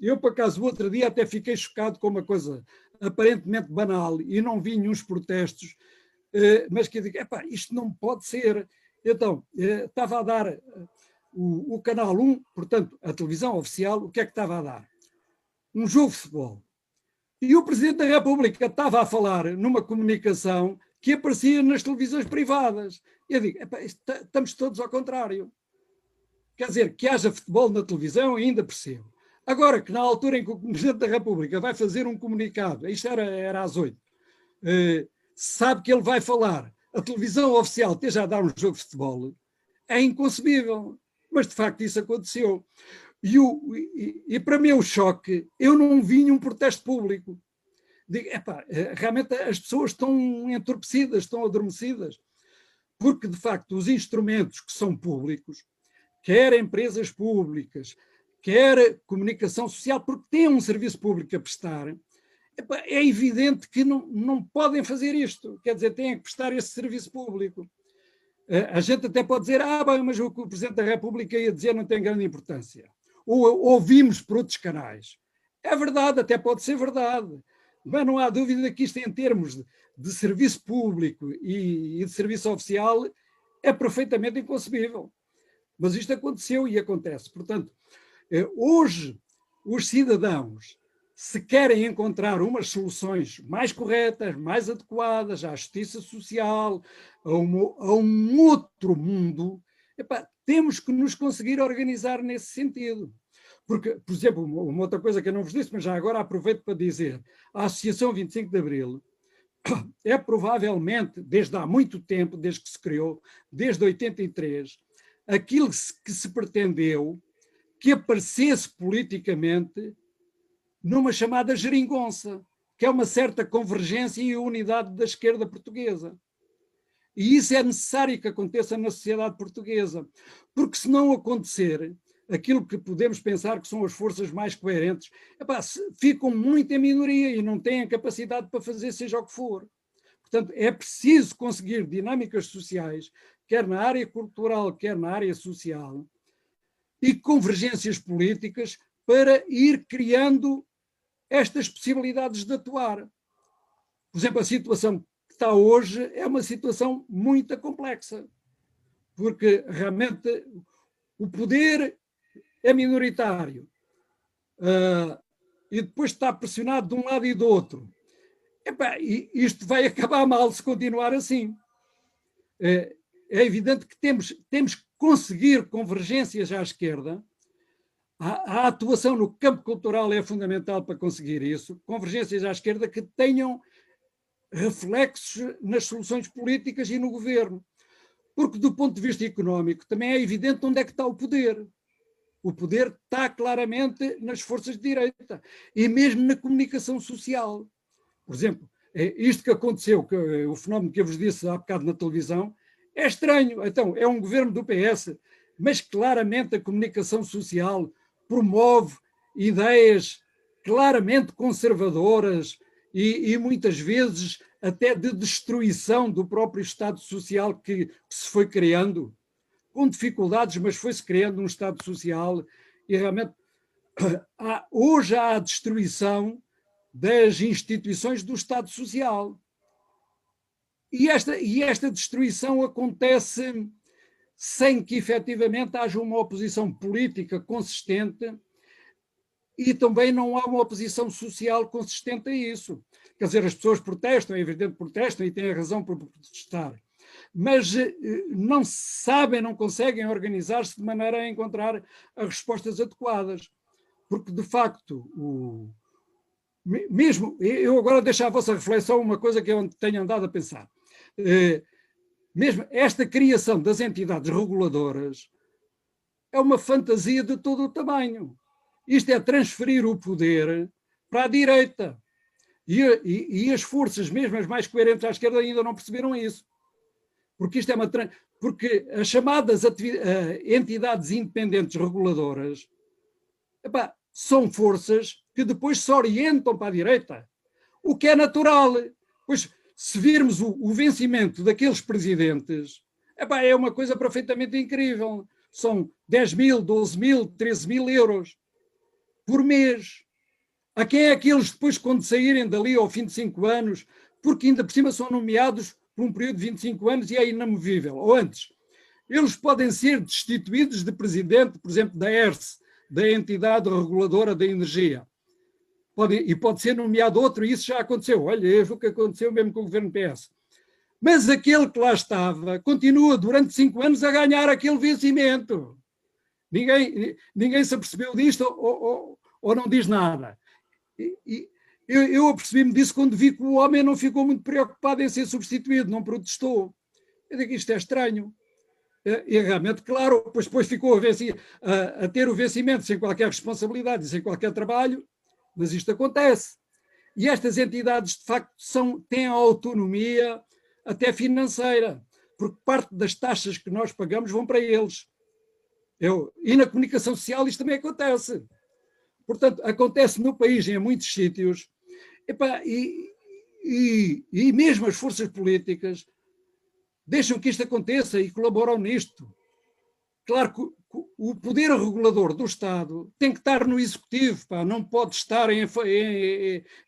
Eu, por acaso, o outro dia até fiquei chocado com uma coisa aparentemente banal e não vi nenhum protestos, mas que eu digo, epá, isto não pode ser. Então, estava a dar o Canal 1, portanto, a televisão oficial, o que é que estava a dar? Um jogo de futebol. E o Presidente da República estava a falar numa comunicação que aparecia nas televisões privadas. Eu digo, epá, estamos todos ao contrário. Quer dizer, que haja futebol na televisão, ainda percebo. Agora, que na altura em que o Presidente da República vai fazer um comunicado, isto era às 8, sabe que ele vai falar, a televisão oficial esteja a dar um jogo de futebol, é inconcebível. Mas, de facto, isso aconteceu. E para mim, o choque, eu não vi nenhum protesto público. Digo, epá, realmente as pessoas estão entorpecidas, estão adormecidas, porque, de facto, os instrumentos que são públicos, quer empresas públicas, quer comunicação social, porque têm um serviço público a prestar, é evidente que não podem fazer isto. Quer dizer, têm que prestar esse serviço público. A gente até pode dizer, bem, mas o que o Presidente da República ia dizer não tem grande importância. Ou ouvimos por outros canais. É verdade, até pode ser verdade. Mas não há dúvida que isto, em termos de serviço público e de serviço oficial, é perfeitamente inconcebível. Mas isto aconteceu e acontece. Portanto, hoje, os cidadãos, se querem encontrar umas soluções mais corretas, mais adequadas à justiça social, a um outro mundo, temos que nos conseguir organizar nesse sentido. Porque, por exemplo, uma outra coisa que eu não vos disse, mas já agora aproveito para dizer, a Associação 25 de Abril é provavelmente, desde há muito tempo, desde que se criou, desde 83, aquilo que se pretendeu que aparecesse politicamente numa chamada geringonça, que é uma certa convergência e unidade da esquerda portuguesa. E isso é necessário que aconteça na sociedade portuguesa, porque se não acontecer, aquilo que podemos pensar que são as forças mais coerentes, ficam muito em minoria e não têm a capacidade para fazer seja o que for. Portanto, é preciso conseguir dinâmicas sociais, quer na área cultural, quer na área social, e convergências políticas para ir criando estas possibilidades de atuar. Por exemplo, a situação que está hoje é uma situação muito complexa, porque realmente o poder é minoritário e depois está pressionado de um lado e do outro. E isto vai acabar mal se continuar assim. É evidente que temos que conseguir convergências à esquerda. A atuação no campo cultural é fundamental para conseguir isso, convergências à esquerda que tenham reflexos nas soluções políticas e no governo. Porque do ponto de vista económico também é evidente onde é que está o poder. O poder está claramente nas forças de direita e mesmo na comunicação social. Por exemplo, isto que aconteceu, o fenómeno que eu vos disse há bocado na televisão, é estranho. Então, é um governo do PS, mas claramente a comunicação social promove ideias claramente conservadoras e muitas vezes até de destruição do próprio Estado Social que se foi criando, com dificuldades, mas foi-se criando um Estado Social e realmente hoje há a destruição das instituições do Estado Social. E esta destruição acontece sem que efetivamente haja uma oposição política consistente e também não há uma oposição social consistente a isso. Quer dizer, as pessoas protestam, é evidente que protestam e têm a razão por protestar, mas não sabem, não conseguem organizar-se de maneira a encontrar as respostas adequadas. Porque, de facto, mesmo, eu agora deixo à vossa reflexão uma coisa que eu tenho andado a pensar. Mesmo esta criação das entidades reguladoras é uma fantasia de todo o tamanho. Isto é transferir o poder para a direita. E as forças, mesmo as mais coerentes à esquerda, ainda não perceberam isso. Porque isto é porque as chamadas entidades independentes reguladoras, epá, são forças que depois se orientam para a direita, o que é natural. Pois, se virmos o vencimento daqueles presidentes, epá, é uma coisa perfeitamente incrível. São 10 mil, 12 mil, 13 mil euros por mês. A quem é que eles depois, quando saírem dali ao fim de 5 anos, porque ainda por cima são nomeados por um período de 25 anos e é inamovível, ou antes, eles podem ser destituídos de presidente, por exemplo, da ERSE, da entidade reguladora da energia. Pode ser nomeado outro, e isso já aconteceu. Olha, foi o que aconteceu mesmo com o governo PS. Mas aquele que lá estava continua durante 5 anos a ganhar aquele vencimento. Ninguém se apercebeu disto ou não diz nada. Eu apercebi-me disso quando vi que o homem não ficou muito preocupado em ser substituído, não protestou. Eu digo, isto é estranho. E realmente, claro, depois ficou a ter o vencimento sem qualquer responsabilidade, sem qualquer trabalho, mas isto acontece. E estas entidades, de facto, têm autonomia até financeira, porque parte das taxas que nós pagamos vão para eles. E na comunicação social isto também acontece. Portanto, acontece no país, em muitos sítios, e mesmo as forças políticas deixam que isto aconteça e colaboram nisto. Claro que o poder regulador do Estado tem que estar no Executivo, não pode estar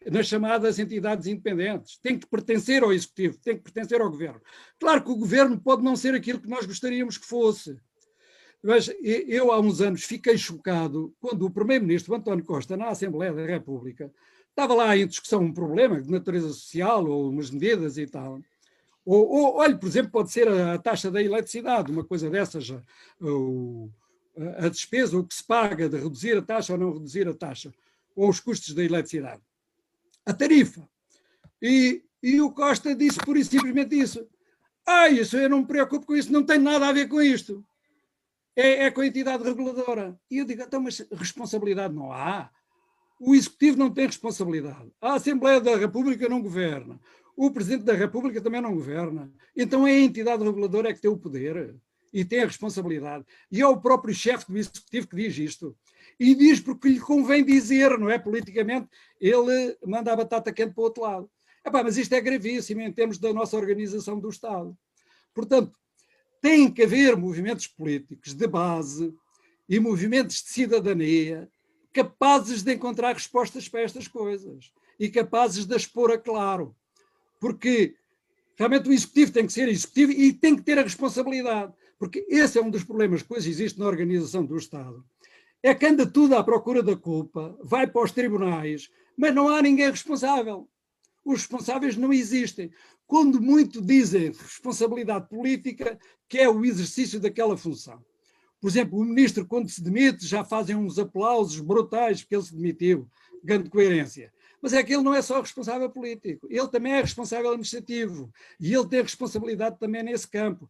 nas chamadas entidades independentes, tem que pertencer ao Executivo, tem que pertencer ao Governo. Claro que o Governo pode não ser aquilo que nós gostaríamos que fosse, mas eu há uns anos fiquei chocado quando o Primeiro-Ministro António Costa, na Assembleia da República, estava lá em discussão um problema de natureza social ou umas medidas e tal. Olha, por exemplo, pode ser a taxa da eletricidade, uma coisa dessas, a despesa, o que se paga de reduzir a taxa ou não reduzir a taxa, ou os custos da eletricidade. A tarifa. E o Costa disse pura e simplesmente isso. Isso eu não me preocupo com isso, não tem nada a ver com isto. É com a entidade reguladora. E eu digo, então, mas responsabilidade não há. O Executivo não tem responsabilidade. A Assembleia da República não governa. O Presidente da República também não governa. Então é a entidade reguladora que tem o poder e tem a responsabilidade. E é o próprio chefe do Executivo que diz isto. E diz porque lhe convém dizer, não é? Politicamente, ele manda a batata quente para o outro lado. Mas isto é gravíssimo em termos da nossa organização do Estado. Portanto, tem que haver movimentos políticos de base e movimentos de cidadania capazes de encontrar respostas para estas coisas e capazes de as pôr a claro. Porque realmente o Executivo tem que ser Executivo e tem que ter a responsabilidade, porque esse é um dos problemas que hoje existe na organização do Estado. É que anda tudo à procura da culpa, vai para os tribunais, mas não há ninguém responsável. Os responsáveis não existem. Quando muito dizem responsabilidade política, que é o exercício daquela função. Por exemplo, o ministro, quando se demite, já fazem uns aplausos brutais porque ele se demitiu, grande coerência. Mas é que ele não é só responsável político, ele também é responsável administrativo e ele tem responsabilidade também nesse campo,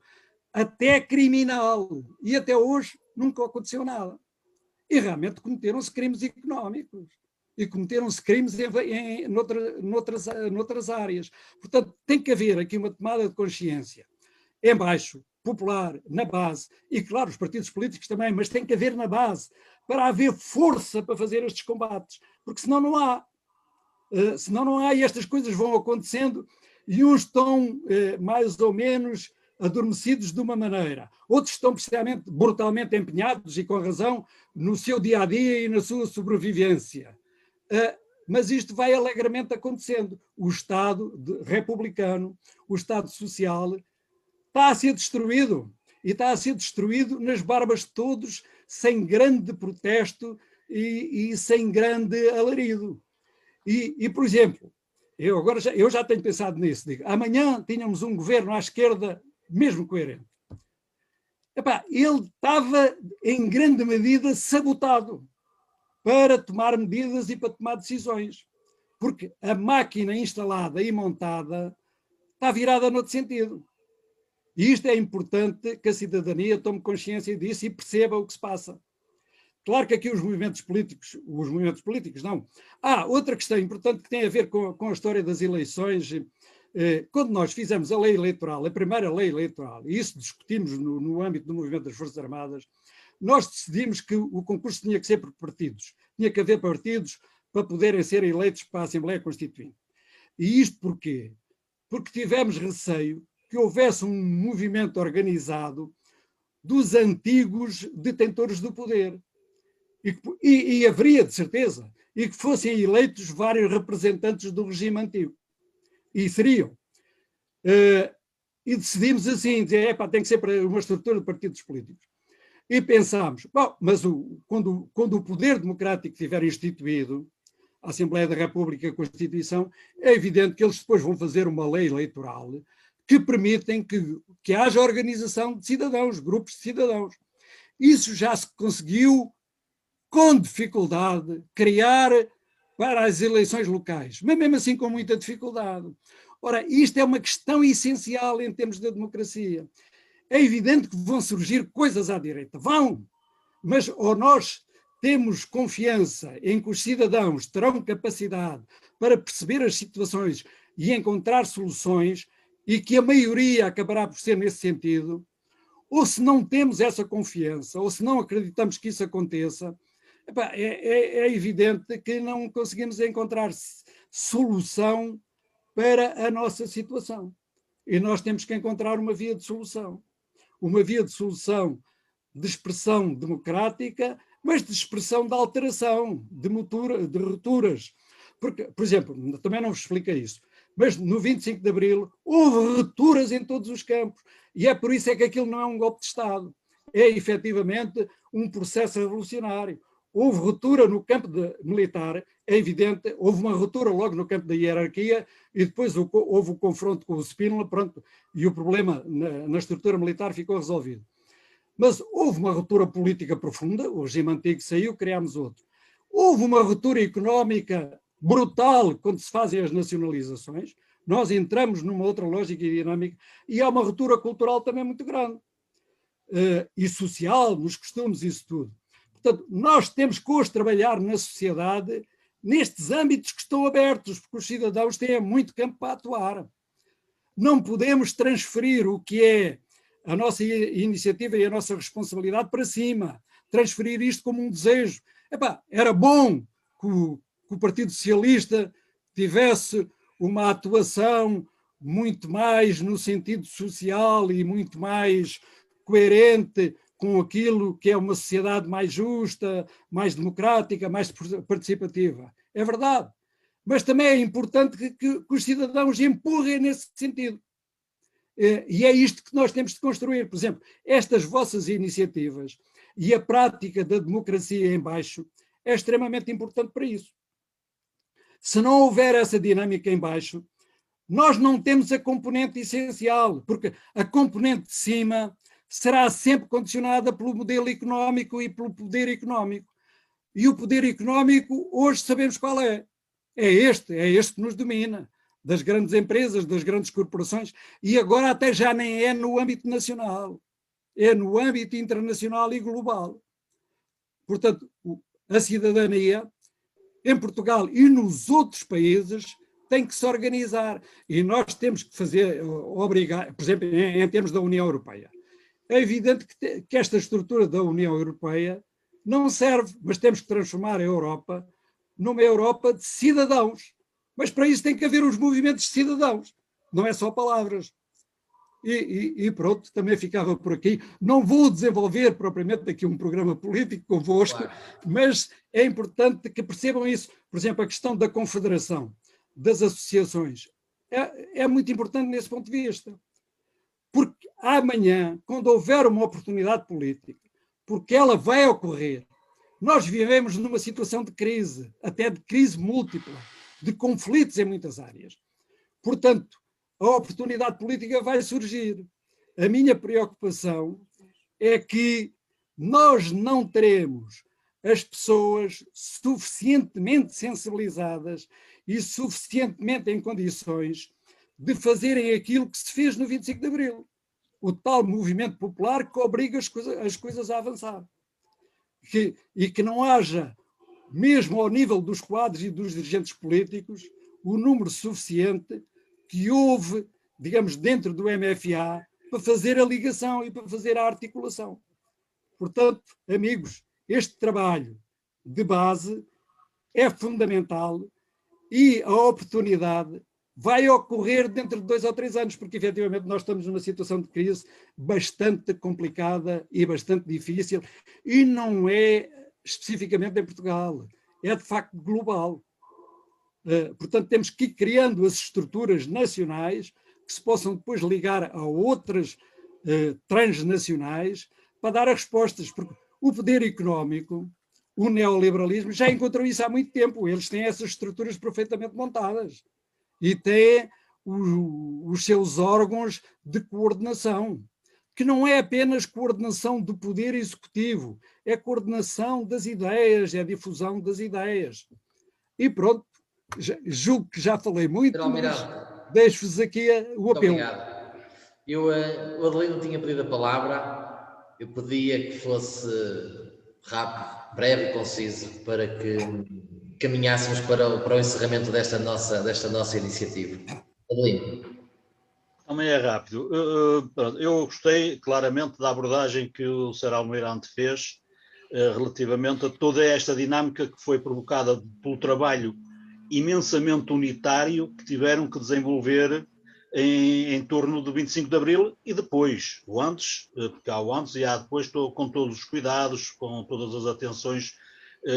até criminal. E até hoje nunca aconteceu nada. E realmente cometeram-se crimes económicos e cometeram-se crimes noutras áreas. Portanto, tem que haver aqui uma tomada de consciência em baixo, popular, na base, e claro, os partidos políticos também, mas tem que haver na base para haver força para fazer estes combates, porque senão não há. Senão não há, e estas coisas vão acontecendo e uns estão mais ou menos adormecidos de uma maneira, outros estão precisamente brutalmente empenhados e com razão no seu dia-a-dia e na sua sobrevivência. Mas isto vai alegremente acontecendo. O Estado republicano, o Estado social, está a ser destruído, e está a ser destruído nas barbas de todos, sem grande protesto e sem grande alarido. E, por exemplo, eu já tenho pensado nisso, digo, amanhã tínhamos um governo à esquerda mesmo coerente. Epá, ele estava em grande medida sabotado para tomar medidas e para tomar decisões, porque a máquina instalada e montada está virada noutro sentido. E isto é importante que a cidadania tome consciência disso e perceba o que se passa. Claro que aqui os movimentos políticos não. Outra questão importante que tem a ver com a história das eleições. Quando nós fizemos a lei eleitoral, a primeira lei eleitoral, e isso discutimos no âmbito do movimento das Forças Armadas, nós decidimos que o concurso tinha que ser por partidos. Tinha que haver partidos para poderem ser eleitos para a Assembleia Constituinte. E isto porquê? Porque tivemos receio que houvesse um movimento organizado dos antigos detentores do poder. E haveria, de certeza, e que fossem eleitos vários representantes do regime antigo. E seriam. E decidimos assim, dizer, tem que ser para uma estrutura de partidos políticos. E pensámos, mas quando o poder democrático estiver instituído, a Assembleia da República, a Constituição, é evidente que eles depois vão fazer uma lei eleitoral que permitem que haja organização de cidadãos, grupos de cidadãos. Isso já se conseguiu, com dificuldade, criar para as eleições locais, mas mesmo assim com muita dificuldade. Ora, isto é uma questão essencial em termos de democracia. É evidente que vão surgir coisas à direita, mas ou nós temos confiança em que os cidadãos terão capacidade para perceber as situações e encontrar soluções, e que a maioria acabará por ser nesse sentido, ou se não temos essa confiança, ou se não acreditamos que isso aconteça, é evidente que não conseguimos encontrar solução para a nossa situação. E nós temos que encontrar uma via de solução. Uma via de solução de expressão democrática, mas de expressão de alteração, de rupturas. Porque, por exemplo, também não vos expliquei isso, mas no 25 de Abril houve rupturas em todos os campos. E é por isso é que aquilo não é um golpe de Estado. É efetivamente um processo revolucionário. Houve ruptura no campo militar, é evidente, houve uma ruptura logo no campo da hierarquia e depois houve o confronto com o Spínola, pronto, e o problema na estrutura militar ficou resolvido. Mas houve uma ruptura política profunda, o regime antigo saiu, criámos outro. Houve uma ruptura económica brutal quando se fazem as nacionalizações, nós entramos numa outra lógica e dinâmica, e há uma ruptura cultural também muito grande, e social, nos costumes, isso tudo. Portanto, nós temos que hoje trabalhar na sociedade nestes âmbitos que estão abertos, porque os cidadãos têm muito campo para atuar. Não podemos transferir o que é a nossa iniciativa e a nossa responsabilidade para cima, transferir isto como um desejo. Era bom que o Partido Socialista tivesse uma atuação muito mais no sentido social e muito mais coerente com aquilo que é uma sociedade mais justa, mais democrática, mais participativa. É verdade. Mas também é importante que os cidadãos empurrem nesse sentido. E é isto que nós temos de construir. Por exemplo, estas vossas iniciativas e a prática da democracia em baixo é extremamente importante para isso. Se não houver essa dinâmica em baixo, nós não temos a componente essencial, porque a componente de cima será sempre condicionada pelo modelo económico e pelo poder económico. E o poder económico, hoje sabemos qual é. É este que nos domina, das grandes empresas, das grandes corporações, e agora até já nem é no âmbito nacional, é no âmbito internacional e global. Portanto, a cidadania em Portugal e nos outros países tem que se organizar, e nós temos que obrigar, por exemplo, em termos da União Europeia. É evidente que esta estrutura da União Europeia não serve, mas temos que transformar a Europa numa Europa de cidadãos. Mas para isso tem que haver os movimentos de cidadãos, não é só palavras. E pronto, também ficava por aqui. Não vou desenvolver propriamente daqui um programa político convosco, claro, mas é importante que percebam isso. Por exemplo, a questão da confederação, das associações, é muito importante nesse ponto de vista. Porque amanhã, quando houver uma oportunidade política, porque ela vai ocorrer, Nós vivemos numa situação de crise, até de crise múltipla, de conflitos em muitas áreas. Portanto, a oportunidade política vai surgir. A minha preocupação é que nós não teremos as pessoas suficientemente sensibilizadas e suficientemente em condições de fazerem aquilo que se fez no 25 de Abril. O tal movimento popular que obriga as coisas a avançar. E que não haja, mesmo ao nível dos quadros e dos dirigentes políticos, o número suficiente que houve, digamos, dentro do MFA para fazer a ligação e para fazer a articulação. Portanto, amigos, este trabalho de base é fundamental e a oportunidade vai ocorrer dentro de 2 ou 3 anos, porque efetivamente nós estamos numa situação de crise bastante complicada e bastante difícil, e não é especificamente em Portugal, é de facto global. Portanto, temos que ir criando as estruturas nacionais que se possam depois ligar a outras transnacionais para dar as respostas, porque o poder económico, o neoliberalismo, já encontrou isso há muito tempo, eles têm essas estruturas perfeitamente montadas e têm os seus órgãos de coordenação, que não é apenas coordenação do poder executivo, é coordenação das ideias, é a difusão das ideias. E pronto, julgo que já falei muito, mas deixo-vos aqui o apelo. Muito obrigado. O Adelino tinha pedido a palavra, eu pedia que fosse rápido, breve e conciso, para que caminhássemos para o encerramento desta nossa iniciativa. Adelino. Também é rápido. Eu gostei claramente da abordagem que o Sr. Almirante fez relativamente a toda esta dinâmica que foi provocada pelo trabalho imensamente unitário que tiveram que desenvolver em torno do 25 de Abril e depois, o antes, porque há o antes e há depois, com todos os cuidados, com todas as atenções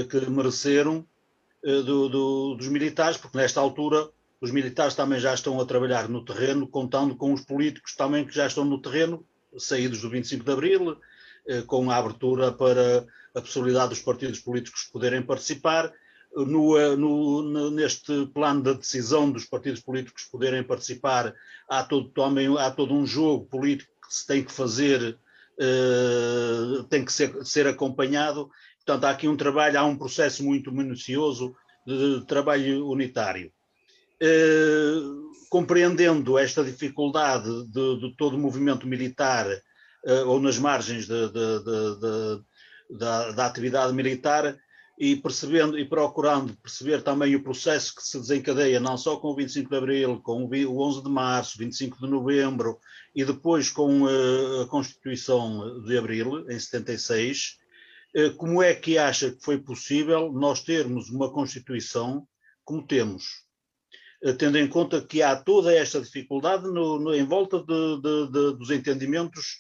que mereceram dos militares, porque nesta altura os militares também já estão a trabalhar no terreno, contando com os políticos também que já estão no terreno, saídos do 25 de Abril, com a abertura para a possibilidade dos partidos políticos poderem participar. Neste plano de decisão dos partidos políticos poderem participar, há todo um jogo político que se tem que fazer, tem que ser acompanhado. Portanto, há aqui um trabalho, há um processo muito minucioso de trabalho unitário. Compreendendo esta dificuldade de todo o movimento militar ou nas margens da atividade militar, e percebendo e procurando perceber também o processo que se desencadeia não só com o 25 de Abril, com o 11 de Março, 25 de Novembro e depois com a Constituição de Abril, em 76, como é que acha que foi possível nós termos uma Constituição como temos? Tendo em conta que há toda esta dificuldade em volta dos entendimentos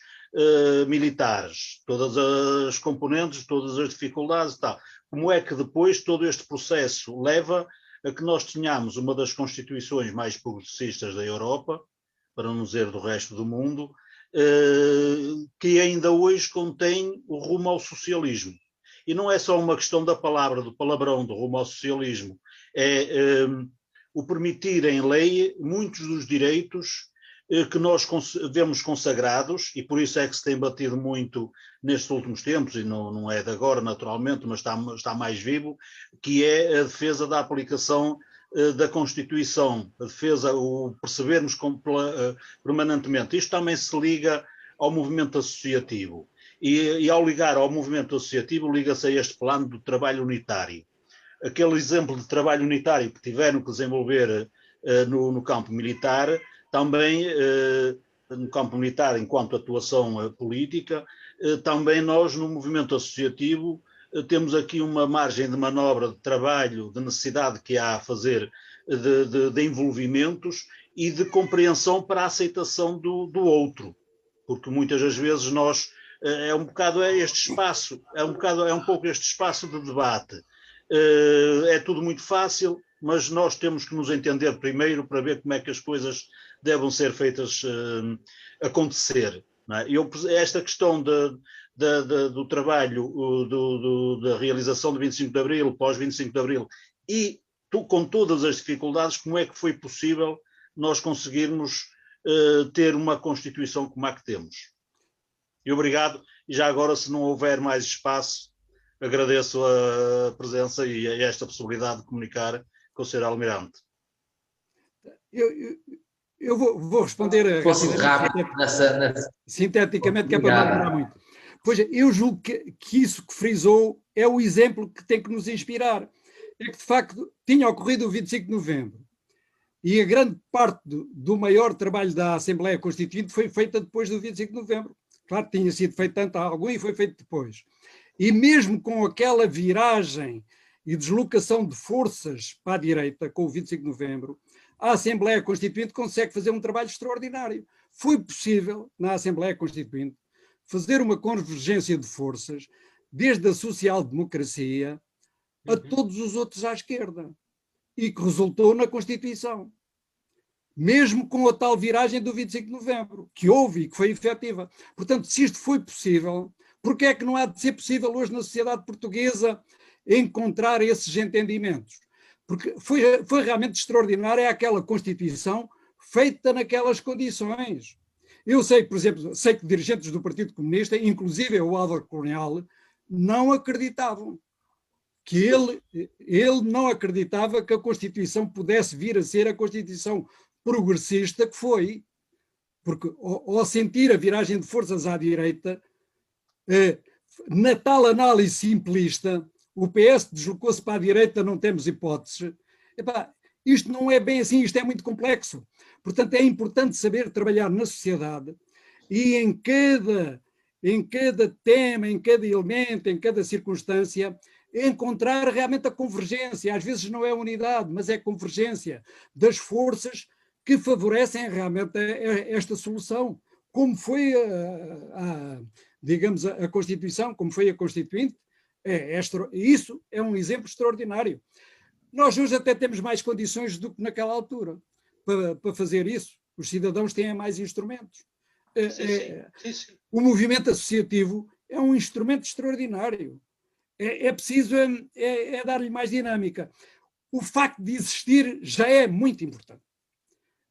militares, todas as componentes, todas as dificuldades e tal. Como é que depois todo este processo leva a que nós tenhamos uma das constituições mais progressistas da Europa, para não dizer do resto do mundo, que ainda hoje contém o rumo ao socialismo. E não é só uma questão da palavra, do palavrão, do rumo ao socialismo, é o permitir em lei muitos dos direitos que nós vemos consagrados, e por isso é que se tem batido muito nestes últimos tempos, e não é de agora naturalmente, mas está mais vivo, que é a defesa da aplicação da Constituição, a defesa, o percebermos permanentemente. Isto também se liga ao movimento associativo, e ao ligar ao movimento associativo liga-se a este plano do trabalho unitário. Aquele exemplo de trabalho unitário que tiveram que desenvolver no campo militar, também no campo militar enquanto atuação política, também nós no movimento associativo temos aqui uma margem de manobra de trabalho, de necessidade que há a fazer de envolvimentos e de compreensão para a aceitação do outro, porque muitas das vezes nós é um pouco este espaço de debate. É tudo muito fácil, mas nós temos que nos entender primeiro para ver como é que as coisas devem ser feitas acontecer. não é? Esta questão do trabalho, da realização do 25 de Abril, pós-25 de Abril, e com todas as dificuldades, como é que foi possível nós conseguirmos ter uma Constituição como a que temos? E obrigado. E já agora, se não houver mais espaço, agradeço a presença e esta possibilidade de comunicar com o Sr. Almirante. Eu vou responder Fosse rápido sinteticamente, que é para não demorar muito. Pois eu julgo que isso que frisou é o exemplo que tem que nos inspirar. É que, de facto, tinha ocorrido o 25 de novembro e a grande parte do maior trabalho da Assembleia Constituinte foi feita depois do 25 de novembro. Claro que tinha sido feito tanto a algum e foi feito depois. E mesmo com aquela viragem e deslocação de forças para a direita, com o 25 de novembro, a Assembleia Constituinte consegue fazer um trabalho extraordinário. Foi possível, na Assembleia Constituinte, fazer uma convergência de forças, desde a social-democracia a todos os outros à esquerda, e que resultou na Constituição. Mesmo com a tal viragem do 25 de novembro, que houve e que foi efetiva. Portanto, se isto foi possível, porque é que não há de ser possível hoje na sociedade portuguesa encontrar esses entendimentos? Porque foi realmente extraordinária aquela Constituição feita naquelas condições. Eu sei, por exemplo, que dirigentes do Partido Comunista, inclusive o Álvaro Cunhal, não acreditavam. Que ele não acreditava que a Constituição pudesse vir a ser a Constituição progressista que foi. Porque ao sentir a viragem de forças à direita, na tal análise simplista, o PS deslocou-se para a direita, não temos hipótese. Epá, isto não é bem assim, isto é muito complexo. Portanto, é importante saber trabalhar na sociedade e em cada tema, em cada elemento, em cada circunstância, encontrar realmente a convergência. Às vezes não é unidade, mas é convergência das forças que favorecem realmente esta solução. Como foi digamos, a Constituição, como foi a Constituinte, isso é um exemplo extraordinário. Nós hoje até temos mais condições do que naquela altura para fazer isso. Os cidadãos têm mais instrumentos. Sim. O movimento associativo é um instrumento extraordinário. É preciso dar-lhe mais dinâmica. O facto de existir já é muito importante.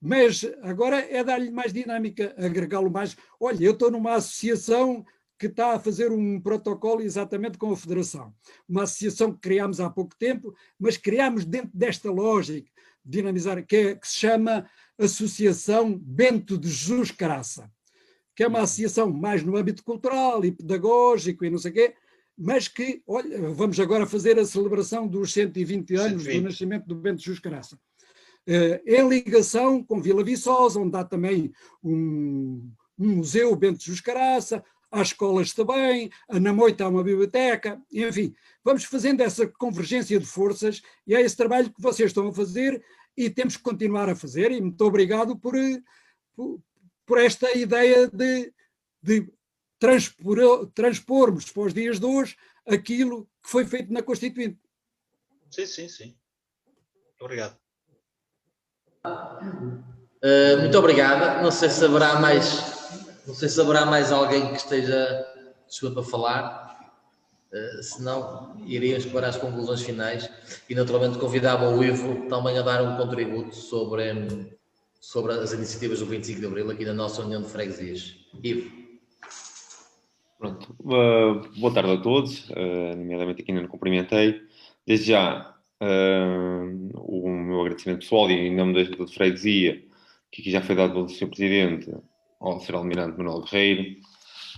Mas agora é dar-lhe mais dinâmica, agregá-lo mais. Olha, eu estou numa associação que está a fazer um protocolo exatamente com a Federação. Uma associação que criámos há pouco tempo, mas criámos dentro desta lógica de dinamizar, que se chama Associação Bento de Jesus Caraça, que é uma associação mais no âmbito cultural e pedagógico e não sei o quê, mas que, olha, vamos agora fazer a celebração dos 120 anos do nascimento do Bento de Jesus Caraça. Em ligação com Vila Viçosa, onde há também um museu Bento de Jesus Caraça, há escolas também, na Moita há uma biblioteca, enfim, vamos fazendo essa convergência de forças e é esse trabalho que vocês estão a fazer e temos que continuar a fazer, e muito obrigado por esta ideia de transpormos para os dias de hoje aquilo que foi feito na Constituinte. Sim. Obrigado. Muito obrigado. Não sei se haverá mais alguém que esteja disposto a falar. Se não, iríamos para as conclusões finais e naturalmente convidava o Ivo também a dar um contributo sobre as iniciativas do 25 de Abril aqui na nossa União de Freguesias. Ivo. Pronto. Boa tarde a todos, nomeadamente aqui ainda não cumprimentei. Desde já, o meu agradecimento pessoal e em nome da freguesia, que aqui já foi dado pelo Sr. Presidente, ao Sr. Almirante Manuel Guerreiro,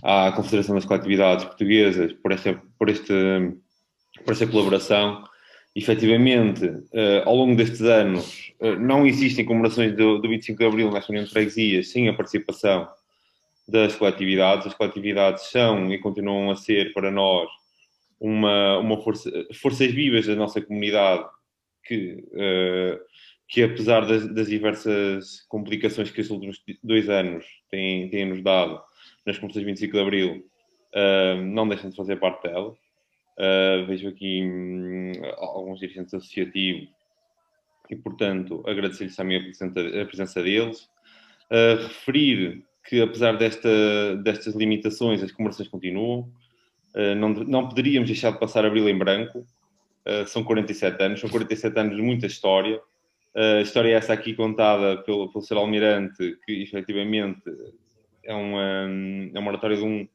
à Confederação das Coletividades Portuguesas por esta colaboração. Efetivamente, ao longo destes anos, não existem comemorações do 25 de Abril nesta União de Freguesias sem a participação das coletividades. As coletividades são e continuam a ser para nós forças vivas da nossa comunidade que apesar das diversas complicações que estes últimos 2 anos têm-nos dado nas comemorações de 25 de Abril, não deixam de fazer parte dela. Vejo aqui alguns dirigentes associativos e, portanto, agradecer-lhes também a presença deles. Referir que apesar destas limitações, as comemorações continuam. Não poderíamos deixar de passar abril em branco. São 47 anos, são 47 anos de muita história. A história é essa aqui contada pelo Sr. Almirante, que efetivamente é uma oratória de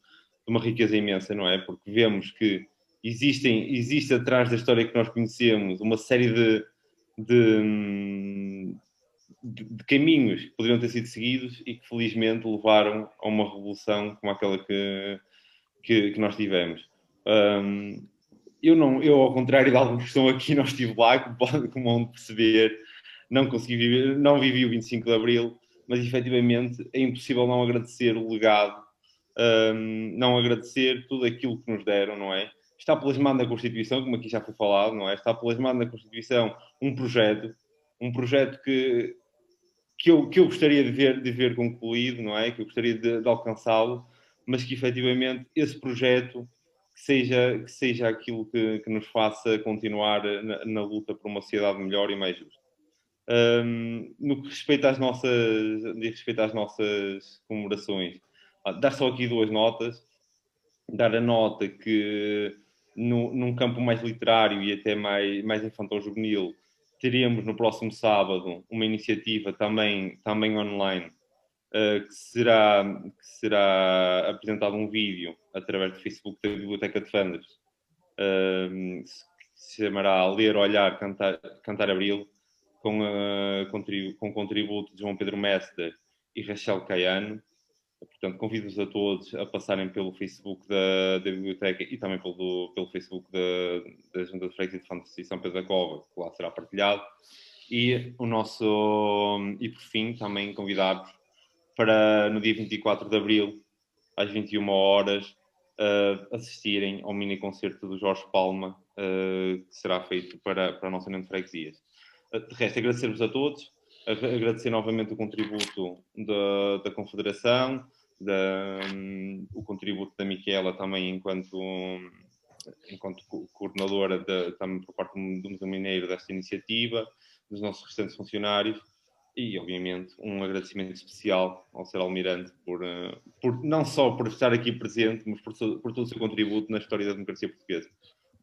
uma riqueza imensa, não é? Porque vemos que existe atrás da história que nós conhecemos uma série de caminhos que poderiam ter sido seguidos e que felizmente levaram a uma revolução como aquela que nós tivemos. Eu, ao contrário de alguns que estão aqui, não estive lá, como vão perceber, não vivi o 25 de Abril, mas efetivamente é impossível não agradecer o legado, não agradecer tudo aquilo que nos deram, não é? Está plasmado na Constituição, como aqui já foi falado, não é? Está plasmado na Constituição um projeto que eu gostaria de ver concluído, não é? Que eu gostaria de alcançá-lo, mas que efetivamente esse projeto que seja aquilo que nos faça continuar na luta por uma sociedade melhor e mais justa. No que respeita às nossas comemorações, dar só aqui 2 notas. Dar a nota que num campo mais literário e até mais infantil-juvenil, teremos no próximo sábado uma iniciativa também online, que será apresentado um vídeo através do Facebook da Biblioteca de Fandres, que se chamará Ler, Olhar, Cantar Abril, com contributo de João Pedro Mestre e Rachel Caiano. Portanto, convido-vos a todos a passarem pelo Facebook da Biblioteca e também pelo Facebook da Junta de Freguesia de Fantasy São Pedro da Cova, que lá será partilhado. E por fim, também convidar-vos para, no dia 24 de Abril, às 21 horas, assistirem ao mini-concerto do Jorge Palma, que será feito para a nossa União de Freguesias. De resto, agradecer-vos a todos, agradecer novamente o contributo da Confederação, o contributo da Miquela também enquanto coordenadora também por parte do Museu Mineiro desta iniciativa, dos nossos restantes funcionários e, obviamente, um agradecimento especial ao Sr. Almirante não só por estar aqui presente, mas por todo o seu contributo na história da democracia portuguesa.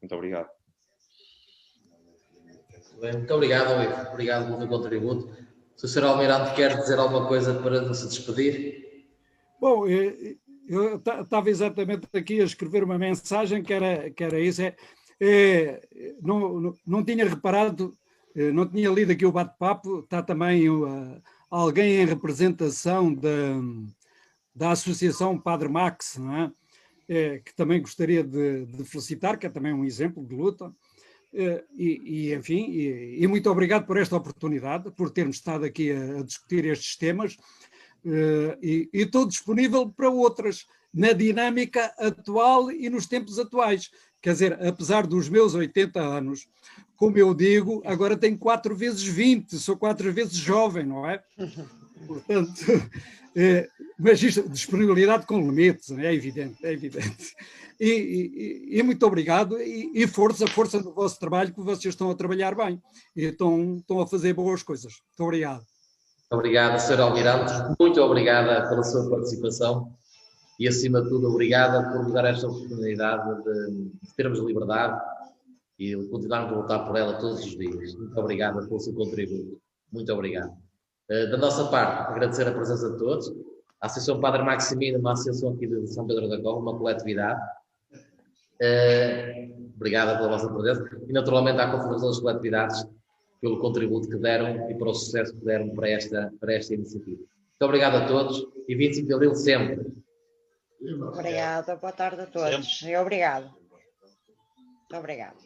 Muito obrigado. Bem, muito obrigado, Ivo. Obrigado pelo teu contributo. Se o Sr. Almirante quer dizer alguma coisa para se despedir? Bom, eu estava exatamente aqui a escrever uma mensagem que era isso. Não tinha reparado, não tinha lido aqui o bate-papo, está também alguém em representação da Associação Padre Max, não é? Que também gostaria de felicitar, que é também um exemplo de luta. Enfim, muito obrigado por esta oportunidade, por termos estado aqui a discutir estes temas, e estou disponível para outras, na dinâmica atual e nos tempos atuais. Quer dizer, apesar dos meus 80 anos, como eu digo, agora tenho 4 vezes 20, sou 4 vezes jovem, não é? Portanto, mas isto, disponibilidade com limites, é evidente, é evidente. E muito obrigado e força no vosso trabalho, que vocês estão a trabalhar bem e estão a fazer boas coisas. Muito obrigado. Obrigado, Sr. Almirante. Muito obrigada pela sua participação e, acima de tudo, obrigada por nos dar esta oportunidade de termos liberdade e de continuarmos a lutar por ela todos os dias. Muito obrigada pelo seu contributo. Muito obrigado. Da nossa parte, agradecer a presença de todos. A Associação Padre Maximino, uma associação aqui de São Pedro da Cova, uma coletividade. Obrigada pela vossa presença. E, naturalmente, à Confederação das Coletividades pelo contributo que deram e para o sucesso que deram para esta iniciativa. Muito obrigado a todos e 25 de Abril sempre. Obrigada, boa tarde a todos. E obrigado. Muito obrigado.